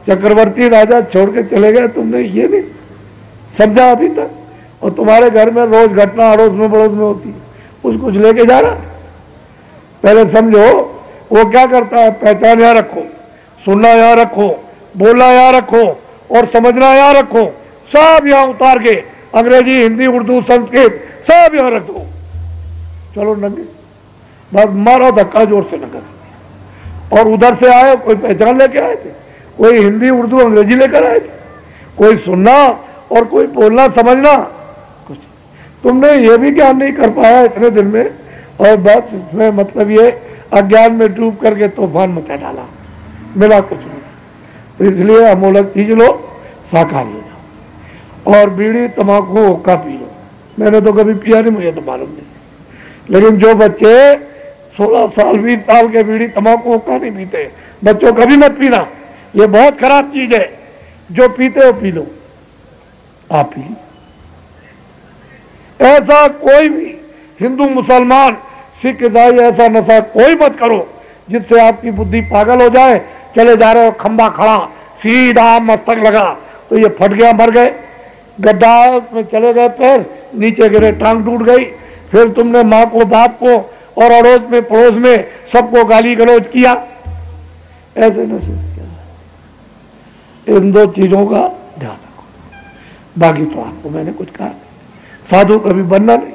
चक्रवर्ती राजा छोड़ के चले गए, तुमने ये नहीं समझा अभी तक। और तुम्हारे घर में रोज घटना अड़ोस में पड़ोस में होती है, उसको लेके जा रहा। पहले समझो वो क्या करता है। पहचान यहाँ रखो, सुनना यहाँ रखो, बोलना यहाँ रखो और समझना यहाँ रखो। सब यहाँ उतार के अंग्रेजी, हिंदी, उर्दू, संस्कृत सब यहाँ रख दो। चलो नंगे, बस मारो धक्का जोर से नगर। और उधर से आए, कोई पहचान लेके आए थे, कोई हिंदी, उर्दू, अंग्रेजी लेकर आए थे, कोई सुनना और कोई बोलना समझना कुछ। तुमने ये भी ज्ञान नहीं कर पाया इतने दिन में, और बस इसमें मतलब ये अज्ञान में डूब करके तूफान मचा डाला, मिला कुछ नहीं। तो इसलिए अमोलक चीज लो, शाकाहारी हो जाओ। और बीड़ी, तंबाकू, हुक्का पी लो। मैंने तो कभी पिया नहीं, मुझे तो मालूम नहीं। लेकिन जो बच्चे 16 साल 20 साल के बीड़ी, तंबाकू, हुक्का नहीं पीते, बच्चों कभी मत पीना। ये बहुत खराब चीज है। जो पीते हो पी लो, आप पी। ऐसा कोई भी हिंदू, मुसलमान, सिख, ईसाई ऐसा नशा कोई मत करो जिससे आपकी बुद्धि पागल हो जाए। चले जा रहे हो, खंबा खड़ा, सीधा मस्तक लगा तो ये फट गया, मर गए। गड्ढा में चले गए, पैर नीचे गिरे, टांग टूट गई। फिर तुमने माँ को, बाप को और अड़ोस में पड़ोस में सबको गाली गलौज किया। ऐसे नशे इन 2 चीजों का ध्यान रखो। बाकी तो आपको मैंने कुछ कहा नहीं। साधु कभी बनना नहीं,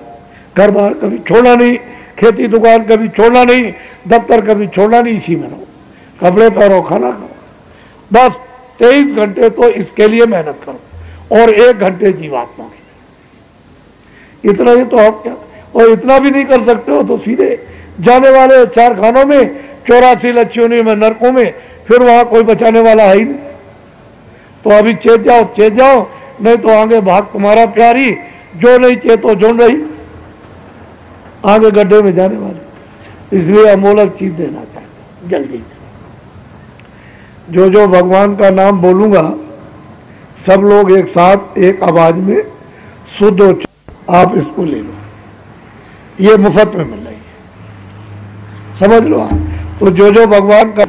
घर बार कभी छोड़ना नहीं, खेती दुकान कभी छोड़ना नहीं, दफ्तर कभी छोड़ना नहीं, इसी में रहो। कपड़े पहनो, खाना खाओ, बस 23 घंटे तो इसके लिए मेहनत करो और 1 घंटे जीवात्मा के लिए। इतना ही तो आप क्या, और इतना भी नहीं कर सकते हो तो सीधे जाने वाले 4 खानों में, 84 लच्छियों में, नरकों में, फिर वहां कोई बचाने वाला है ही नहीं। तो अभी चेत जाओ, नहीं तो आगे भाग तुम्हारा प्यारी, जो नहीं चेतो जोन रही, आगे गड्ढे में जाने वाले। इसलिए अमोलक चीज देना चाहिए जल्दी। जो भगवान का नाम बोलूंगा, सब लोग एक साथ एक आवाज में शुद्ध हो। आप इसको ले लो, ये मुफ्त में मिल रही है, समझ लो आप। तो जो भगवान का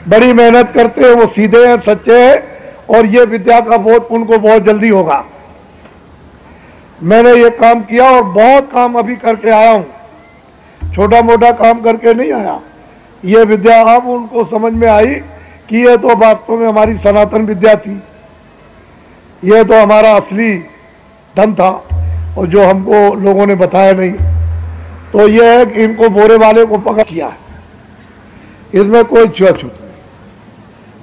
बड़ी मेहनत करते हैं वो सीधे हैं, सच्चे हैं, और ये विद्या का बोध उनको बहुत जल्दी होगा। मैंने ये काम किया और बहुत काम अभी करके आया हूं, छोटा मोटा काम करके नहीं आया। ये विद्या अब उनको समझ में आई कि ये तो वास्तव में हमारी सनातन विद्या थी, ये तो हमारा असली धन था, और जो हमको लोगों ने बताया नहीं। तो ये है कि इनको बोरे वाले को पकड़ किया है, इसमें कोई छुआछूत नहीं।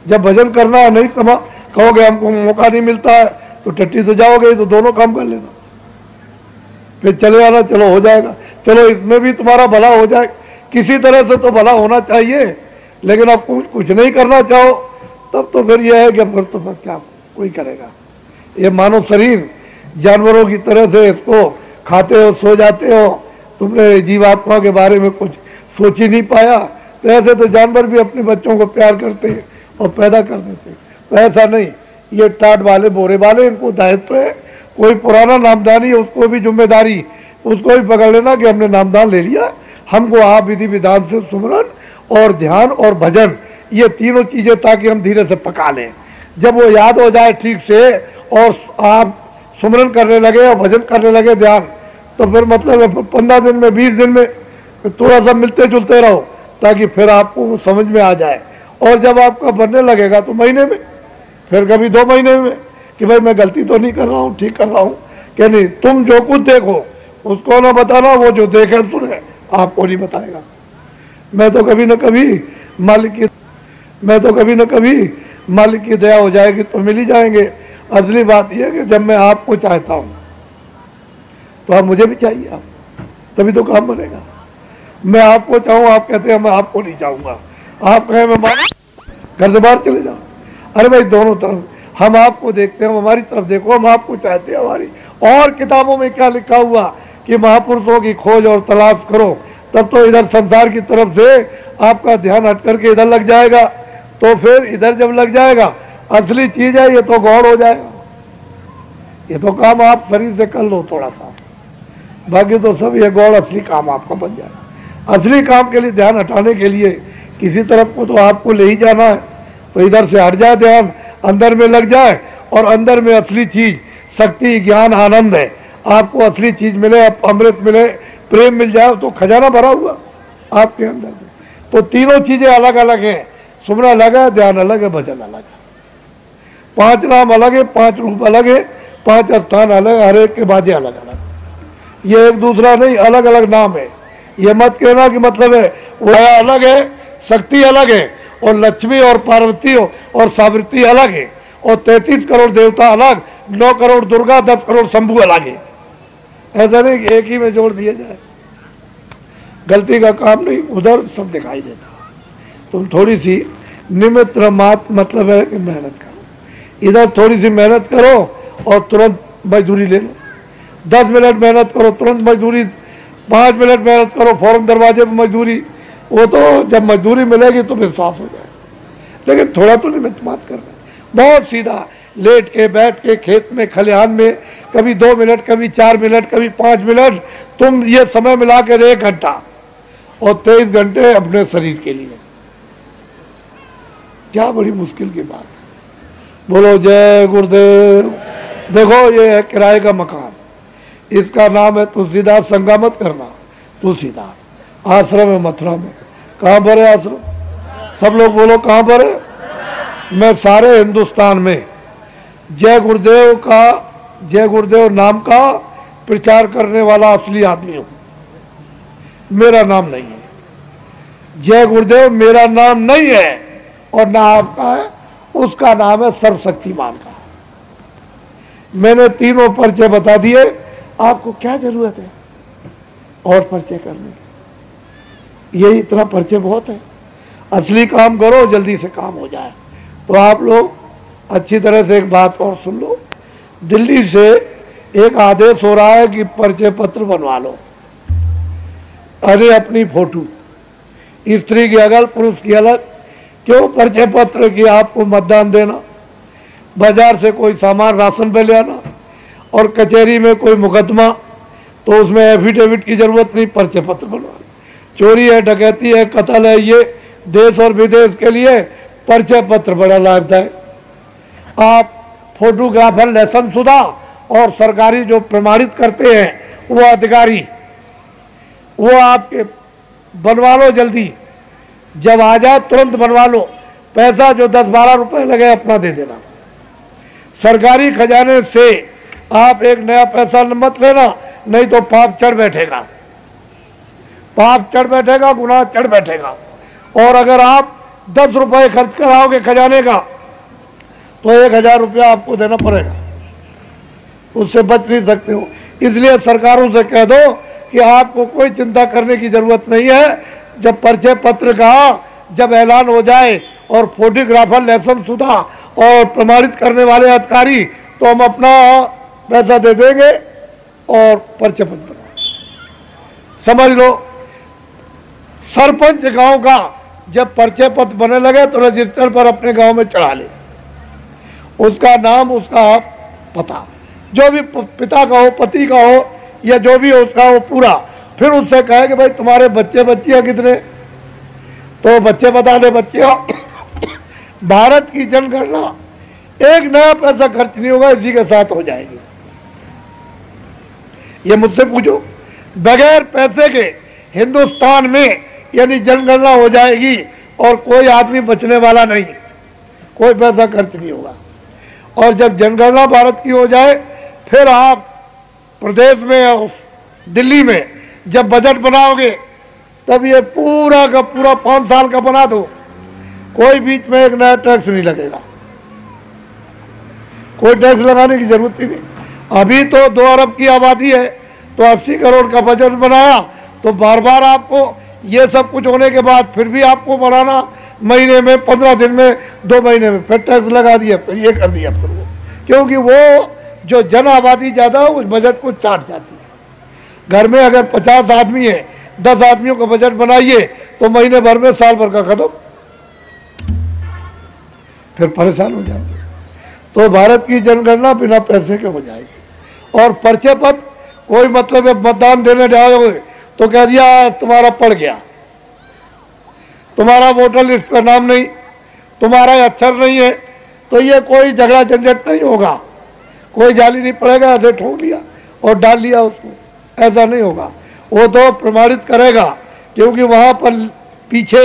जब भजन करना है, नहीं कहोगे हमको मौका नहीं मिलता है, तो टट्टी से जाओगे, तो दोनों काम कर लेना, फिर चले आना, चलो हो जाएगा। चलो इसमें भी तुम्हारा भला हो जाए, किसी तरह से तो भला होना चाहिए। लेकिन अब कुछ नहीं करना चाहो, तब तो फिर यह है कि फिर तो फिर क्या कोई करेगा। ये मानव शरीर जानवरों की तरह से इसको खाते हो, सो जाते हो। तुमने जीवात्मा के बारे में कुछ सोच ही नहीं पाया। तो ऐसे तो जानवर भी अपने बच्चों को प्यार करते हैं और पैदा कर देते हैं। तो ऐसा नहीं, ये टाट वाले, बोरे वाले, इनको दायित्व है। कोई पुराना नामदानी है, उसको भी जिम्मेदारी, उसको भी पकड़ लेना कि हमने नामदान ले लिया। हमको आप विधि विधान से सुमरन और ध्यान और भजन, ये तीनों चीजें, ताकि हम धीरे से पका लें। जब वो याद हो जाए ठीक से और आप सुमरन करने लगे और भजन करने लगे, ध्यान, तो फिर मतलब 15 दिन में 20 दिन में थोड़ा सा मिलते जुलते रहो ताकि फिर आपको समझ में आ जाए। और जब आपका बनने लगेगा तो महीने में, फिर कभी 2 महीने में कि भाई मैं गलती तो नहीं कर रहा हूँ, ठीक कर रहा हूँ कि नहीं। तुम जो कुछ देखो उसको ना बताना, वो जो देखे सुने आपको नहीं बताएगा। मैं तो कभी ना कभी मालिक की दया हो जाएगी तो मिल ही जाएंगे। असली बात यह है कि जब मैं आपको चाहता हूँ तो आप मुझे भी चाहिए, आप तभी तो काम बनेगा। मैं आपको चाहूँ, आप कहते हैं मैं आपको नहीं चाहूँगा, आप कहें मैं घर से बाहर चले जाओ। अरे भाई दोनों तरफ हम आपको देखते हैं, हमारी तरफ देखो, हम आपको चाहते हैं हमारी। और किताबों में क्या लिखा हुआ कि महापुरुषों की खोज और तलाश करो, तब तो इधर संसार की तरफ से आपका ध्यान हट करके इधर लग जाएगा। तो फिर इधर जब लग जाएगा, असली चीज है ये तो गौड़ हो जाएगा। ये तो काम आप शरीर से कर लो थोड़ा सा, बाकी तो सब ये गौड़ असली काम आपका बन जाएगा। असली काम के लिए ध्यान हटाने के लिए किसी तरफ को तो आपको ले ही जाना है, तो इधर से हट जाए ध्यान, अंदर में लग जाए, और अंदर में असली चीज शक्ति ज्ञान आनंद है। आपको असली चीज मिले, अमृत मिले, प्रेम मिल जाए, तो खजाना भरा हुआ आपके अंदर में। तो तीनों चीजें अलग अलग हैं, सुमन अलग है, ध्यान अलग है, भजन अलग है। 5 नाम अलग है, 5 रूप अलग है, 5 स्थान अलग, हर एक के बाजे अलग अलग। ये एक दूसरा नहीं, अलग अलग नाम है। ये मत कहना कि मतलब है वो अलग है, शक्ति अलग है, और लक्ष्मी और पार्वती और सावित्री अलग है, और 33 करोड़ देवता अलग, 9 करोड़ दुर्गा, 10 करोड़ शंभू अलग है। ऐसा नहीं कि एक ही में जोड़ दिया जाए, गलती का काम नहीं, उधर सब दिखाई देता। तुम थोड़ी सी निमित्त मात मतलब है कि मेहनत करो, इधर थोड़ी सी मेहनत करो और तुरंत मजदूरी ले लो। 10 मिनट मेहनत करो तुरंत मजदूरी, 5 मिनट मेहनत करो फौरन दरवाजे पर मजदूरी। वो तो जब मजदूरी मिलेगी तो फिर साफ हो जाए, लेकिन थोड़ा तो निमित्त मात करना। बहुत सीधा लेट के बैठ के खेत में खलिहान में कभी 2 मिनट, कभी 4 मिनट, कभी 5 मिनट, तुम ये समय मिला कर 1 घंटा और 23 घंटे अपने शरीर के लिए। क्या बड़ी मुश्किल की बात है। बोलो जय गुरुदेव। देखो ये है किराए का मकान, इसका नाम है तुलसीदास। संगा मत करना, तुलसीदास। आश्रम है मथुरा में। कहाँ पर है आश्रम? सब लोग बोलो कहाँ पर है? मैं सारे हिंदुस्तान में जय गुरुदेव नाम का प्रचार करने वाला असली आदमी हूं। मेरा नाम नहीं है, जय गुरुदेव मेरा नाम नहीं है, और ना आपका है, उसका नाम है सर्वशक्तिमान का। मैंने तीनों परिचय बता दिए, आपको क्या जरूरत है और परिचय करने की? यही इतना परिचय बहुत है। असली काम करो, जल्दी से काम हो जाए। तो आप लोग अच्छी तरह से एक बात और सुन लो, दिल्ली से एक आदेश हो रहा है कि परिचय पत्र बनवा लो। अरे अपनी फोटो, स्त्री की अलग, पुरुष की अलग। क्यों परिचय पत्र की? आपको मतदान देना, बाजार से कोई सामान राशन पे ले आना, और कचहरी में कोई मुकदमा, तो उसमें एफिडेविट की जरूरत नहीं, परिचय पत्र बनवा। चोरी है, डकैती है, कत्ल है, ये देश और विदेश के लिए परिचय पत्र बड़ा लाभदायक। आप फोटोग्राफर लाइसेंस शुदा और सरकारी जो प्रमाणित करते हैं वो अधिकारी, वो आपके बनवा लो जल्दी। जब आ जाए तुरंत बनवा लो। पैसा जो 10-12 रुपए लगे अपना दे देना। सरकारी खजाने से आप एक नया पैसा मत लेना, नहीं तो पाप चढ़ बैठेगा, पाप चढ़ बैठेगा, गुनाह चढ़ बैठेगा। और अगर आप 10 रुपए खर्च कराओगे खजाने का, तो 1000 रुपया आपको देना पड़ेगा, उससे बच नहीं सकते हो। इसलिए सरकारों से कह दो कि आपको कोई चिंता करने की जरूरत नहीं है। जब परिचय पत्र का जब ऐलान हो जाए और फोटोग्राफर लाइसेंस शुदा और प्रमाणित करने वाले अधिकारी, तो हम अपना पैसा दे देंगे और परिचय पत्र समझ लो। सरपंच गांव का जब परिचय पत्र बनने लगे तो रजिस्टर पर अपने गांव में चढ़ा ले, उसका नाम, उसका पता, जो भी पिता का हो, पति का हो, या जो भी हो उसका हो पूरा। फिर उससे कहे कि भाई तुम्हारे बच्चे बच्चियां कितने, तो बच्चे बता दे बच्चियां। भारत की जनगणना एक नया पैसा खर्च नहीं होगा, इसी के साथ हो जाएगी। ये मुझसे पूछो, बगैर पैसे के हिंदुस्तान में यानी जनगणना हो जाएगी और कोई आदमी बचने वाला नहीं, कोई पैसा खर्च नहीं होगा। और जब जनगणना भारत की हो जाए फिर आप प्रदेश में और दिल्ली में जब बजट बनाओगे तब ये पूरा का पूरा 5 साल का बना दो, कोई बीच में एक नया टैक्स नहीं लगेगा, कोई टैक्स लगाने की जरूरत ही नहीं। अभी तो 2 अरब की आबादी है तो 80 करोड़ का बजट बनाया तो बार बार आपको ये सब कुछ होने के बाद फिर भी आपको बढ़ाना, महीने में 15 दिन में 2 महीने में फिर टैक्स लगा दिया, फिर ये कर दिया, फिर वो, क्योंकि वो जो जन आबादी ज्यादा है उस बजट को चाट जाती है। घर में अगर 50 आदमी है, 10 आदमियों का बजट बनाइए तो महीने भर में साल भर का खत्म, फिर परेशान हो जाएंगे। तो भारत की जनगणना बिना पैसे के हो जाएगी। और पर्चे पर कोई मतलब है, मतदान देने जाओगे तो कह दिया तुम्हारा पड़ गया, तुम्हारा वोटर लिस्ट का नाम नहीं, तुम्हारा अक्षर नहीं है, तो ये कोई झगड़ा झंझट नहीं होगा, कोई जाली नहीं पड़ेगा, ऐसे ठोक लिया और डाल लिया उसको, ऐसा नहीं होगा। वो तो प्रमाणित करेगा क्योंकि वहां पर पीछे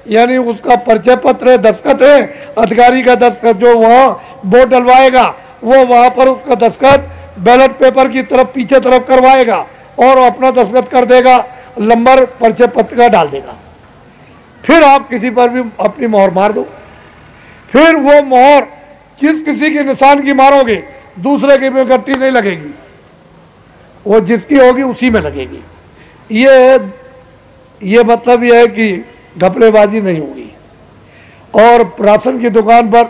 यानी उसका परिचय पत्र है, दस्तखत है, अधिकारी का दस्तखत, जो वहां वोट डलवाएगा वो वहां पर उसका दस्तखत बैलेट पेपर की तरफ पीछे तरफ करवाएगा और अपना दस्तखत कर देगा, नंबर परिचय पत्र का डाल देगा। फिर आप किसी पर भी अपनी मोहर मार दो, फिर वो मोहर जिस किसी के निशान की मारोगे दूसरे की में गट्टी नहीं लगेगी, वो जिसकी होगी उसी में लगेगी। ये मतलब ये है कि घपलेबाजी नहीं होगी। और राशन की दुकान पर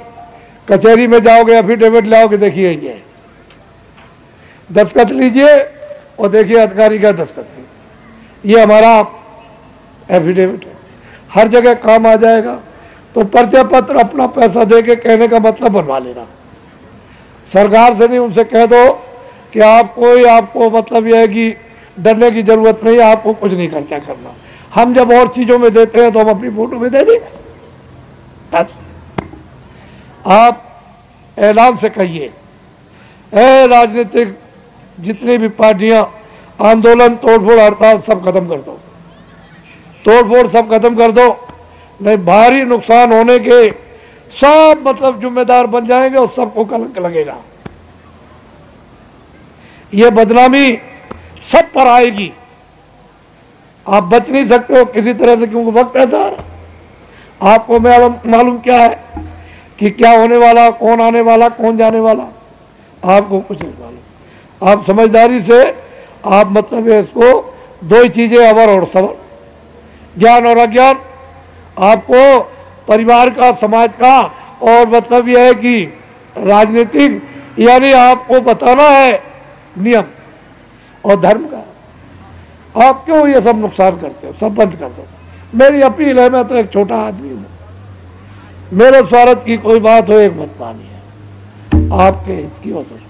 कचहरी में जाओगे, एफिडेविट लाओगे, देखिए ये दस्तखत लीजिए और देखिए अधिकारी का दस्तखत, ये हमारा एफिडेविट है, हर जगह काम आ जाएगा। तो परिचय पत्र अपना पैसा दे के कहने का मतलब बनवा लेना, सरकार से नहीं, उनसे कह दो कि आपको मतलब यह है कि डरने की जरूरत नहीं है, आपको कुछ नहीं खर्चा करना। हम जब और चीजों में देते हैं तो हम अपनी फोटो में दे देंगे, बस आप ऐलान से कहिए, ए राजनीतिक जितनी भी पार्टियां, आंदोलन, तोड़फोड़, हड़ताल सब खत्म कर दो, तोड़फोड़ सब खत्म कर दो, नहीं भारी नुकसान होने के सब मतलब जिम्मेदार बन जाएंगे और सबको कलंक लगेगा। ये बदनामी सब पर आएगी, आप बच नहीं सकते हो किसी तरह से, क्योंकि वक्त ऐसा है। आपको मालूम क्या है कि क्या होने वाला, कौन आने वाला, कौन जाने वाला, आपको कुछ नहीं मालूम। आप समझदारी से आप मतलब इसको 2 ही चीजें, अवर और सबर, ज्ञान और अज्ञान, आपको परिवार का, समाज का और मतलब यह है कि राजनीतिक यानी आपको बताना है नियम और धर्म का। आप क्यों ये सब नुकसान करते हो, सब बंद कर दो। मेरी अपील है, मैं तो एक छोटा आदमी हूं, मेरे स्वार्थ की कोई बात हो एक मत मानिए, आपके हित की हो तो।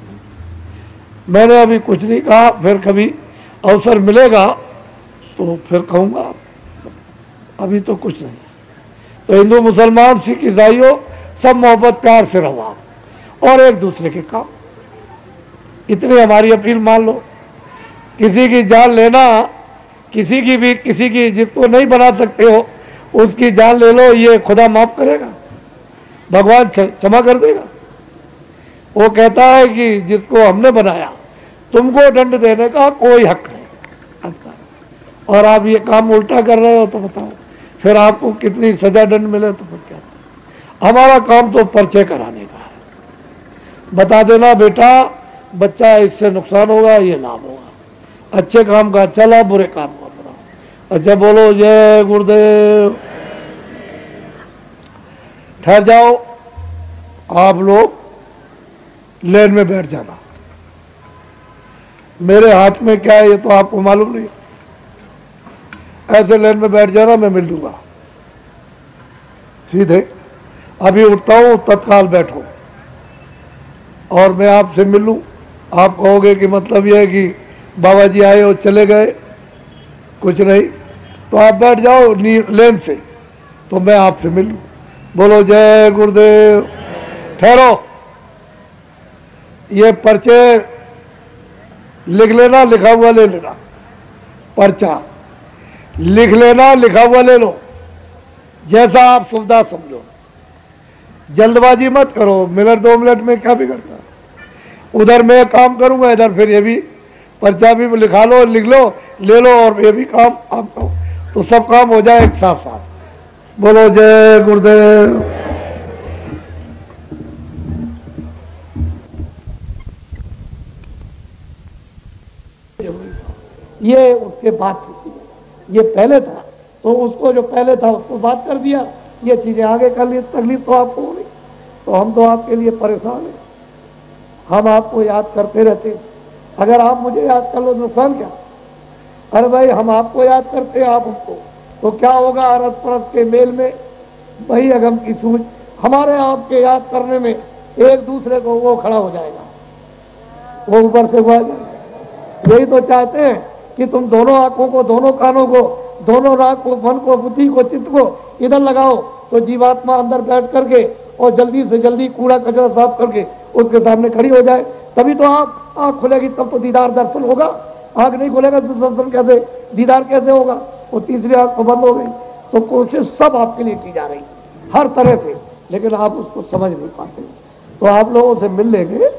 मैंने अभी कुछ नहीं कहा, फिर कभी अवसर मिलेगा तो फिर कहूंगा, अभी तो कुछ नहीं। तो हिंदू, मुसलमान, सिख, ईसाइयों सब मोहब्बत प्यार से रहो और एक दूसरे के काम, इतनी हमारी अपील मान लो। किसी की जान लेना, किसी की जिसको नहीं बना सकते हो उसकी जान ले लो, ये खुदा माफ करेगा, भगवान क्षमा कर देगा। वो कहता है कि जिसको हमने बनाया तुमको दंड देने का कोई हक नहीं, और आप ये काम उल्टा कर रहे हो तो बताओ फिर आपको कितनी सजा दंड मिले तो फिर क्या। हमारा काम तो परिचय कराने का है, बता देना बेटा बच्चा इससे नुकसान होगा, ये लाभ होगा, अच्छे काम का अच्छा लाभ, बुरे काम का बुरा। अच्छा बोलो जय गुरुदेव। ठहर जाओ, आप लोग लेन में बैठ जाना। मेरे हाथ में क्या है ये तो आपको मालूम नहीं, ऐसे लेन में बैठ जाना, मैं मिल लूंगा सीधे। अभी उठता हूं, तत्काल बैठो और मैं आपसे मिल लूं। आप कहोगे कि मतलब यह है कि बाबा जी आए और चले गए, कुछ नहीं, तो आप बैठ जाओ लेन से, तो मैं आपसे मिल लूं। बोलो जय गुरुदेव। ठहरो, ये पर्चे लिख लेना, लिखा हुआ ले लेना, पर्चा लिख लेना, लिखा हुआ ले लो, जैसा आप सुविधा समझो। जल्दबाजी मत करो, मिनट 2 मिनट में क्या बिगड़ता। उधर मैं काम करूंगा, इधर फिर ये भी पर्चा भी लिखा लो, लिख लो, ले लो, और ये भी काम आप करो, तो सब काम हो जाए एक साथ साथ। बोलो जय गुरुदेव। ये उसके बाद ये पहले था, तो उसको जो पहले था उसको बात कर दिया, ये चीजें आगे कर ली, तकलीफ तो आपको हो रही। तो हम तो आपके लिए परेशान हैं, हम आपको याद करते रहते हैं। अगर आप मुझे याद कर लो नुकसान क्या? अरे भाई हम आपको याद करते हैं, आप हमको, तो क्या होगा? अरस परस के मेल में वही अगम की सूझ, हमारे आपके याद करने में एक दूसरे को वो खड़ा हो जाएगा, वो ऊपर से हुआ। यही तो चाहते हैं कि तुम दोनों आंखों को, दोनों कानों को, दोनों नाक को, मन को, बुद्धि को, चित्त को इधर लगाओ, तो जीवात्मा अंदर बैठ करके और जल्दी से जल्दी कूड़ा कचरा साफ करके उसके सामने खड़ी हो जाए। तभी तो आप आंख खुलेगी, तब तो दीदार दर्शन होगा। आंख नहीं खुलेगा तो दर्शन कैसे, दीदार कैसे होगा? वो तीसरी आंख तो बंद हो गई। तो कोशिश सब आपके लिए की जा रही हर तरह से, लेकिन आप उसको समझ नहीं पाते। तो आप लोगों से मिल लेंगे,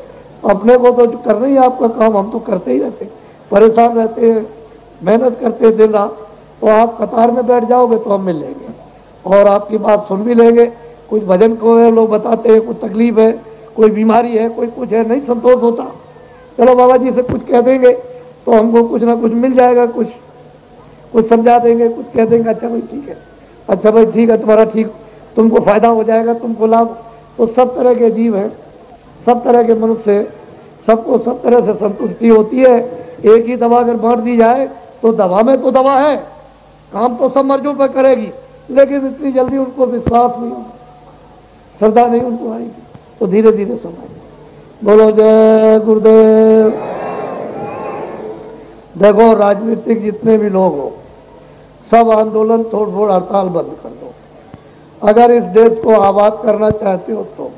अपने को तो करना ही आपका काम, हम तो करते ही रहते, परेशान रहते हैं, मेहनत करते हैं दिन रात। तो आप कतार में बैठ जाओगे तो हम मिल लेंगे और आपकी बात सुन भी लेंगे। कुछ भजन को है, लोग बताते हैं, कुछ तकलीफ है, कोई बीमारी है, कोई कुछ है, नहीं संतोष होता, चलो बाबा जी से कुछ कह देंगे तो हमको कुछ ना कुछ मिल जाएगा, कुछ समझा देंगे, कुछ कह देंगे, अच्छा भाई ठीक है, अच्छा भाई ठीक है, तुम्हारा ठीक, तुमको फायदा हो जाएगा, तुमको लाभ। तो सब तरह के जीव हैं, सब तरह के मनुष्य, सबको सब तरह से संतुष्टि होती है। एक ही दवा अगर बांट दी जाए तो दवा में तो दवा है, काम तो सब मर्जों पर करेगी, लेकिन इतनी जल्दी उनको विश्वास नहीं होगा, श्रद्धा नहीं उनको आएगी, तो धीरे धीरे समझ। बोलो जय गुरुदेव। देखो राजनीतिक जितने भी लोग हो, सब आंदोलन तोड़ फोड़ हड़ताल बंद कर दो। अगर इस देश को आबाद करना चाहते हो तो,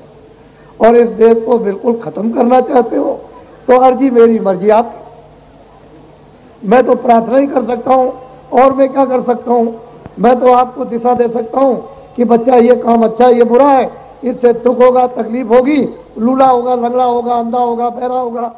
और इस देश को बिल्कुल खत्म करना चाहते हो तो अर्जी मेरी मर्जी आपकी। मैं तो प्रार्थना ही कर सकता हूं, और मैं क्या कर सकता हूं? मैं तो आपको दिशा दे सकता हूं कि बच्चा ये काम अच्छा है, ये बुरा है, इससे दुख होगा, तकलीफ होगी, लूला होगा, लंगड़ा होगा, अंधा होगा, बहरा होगा,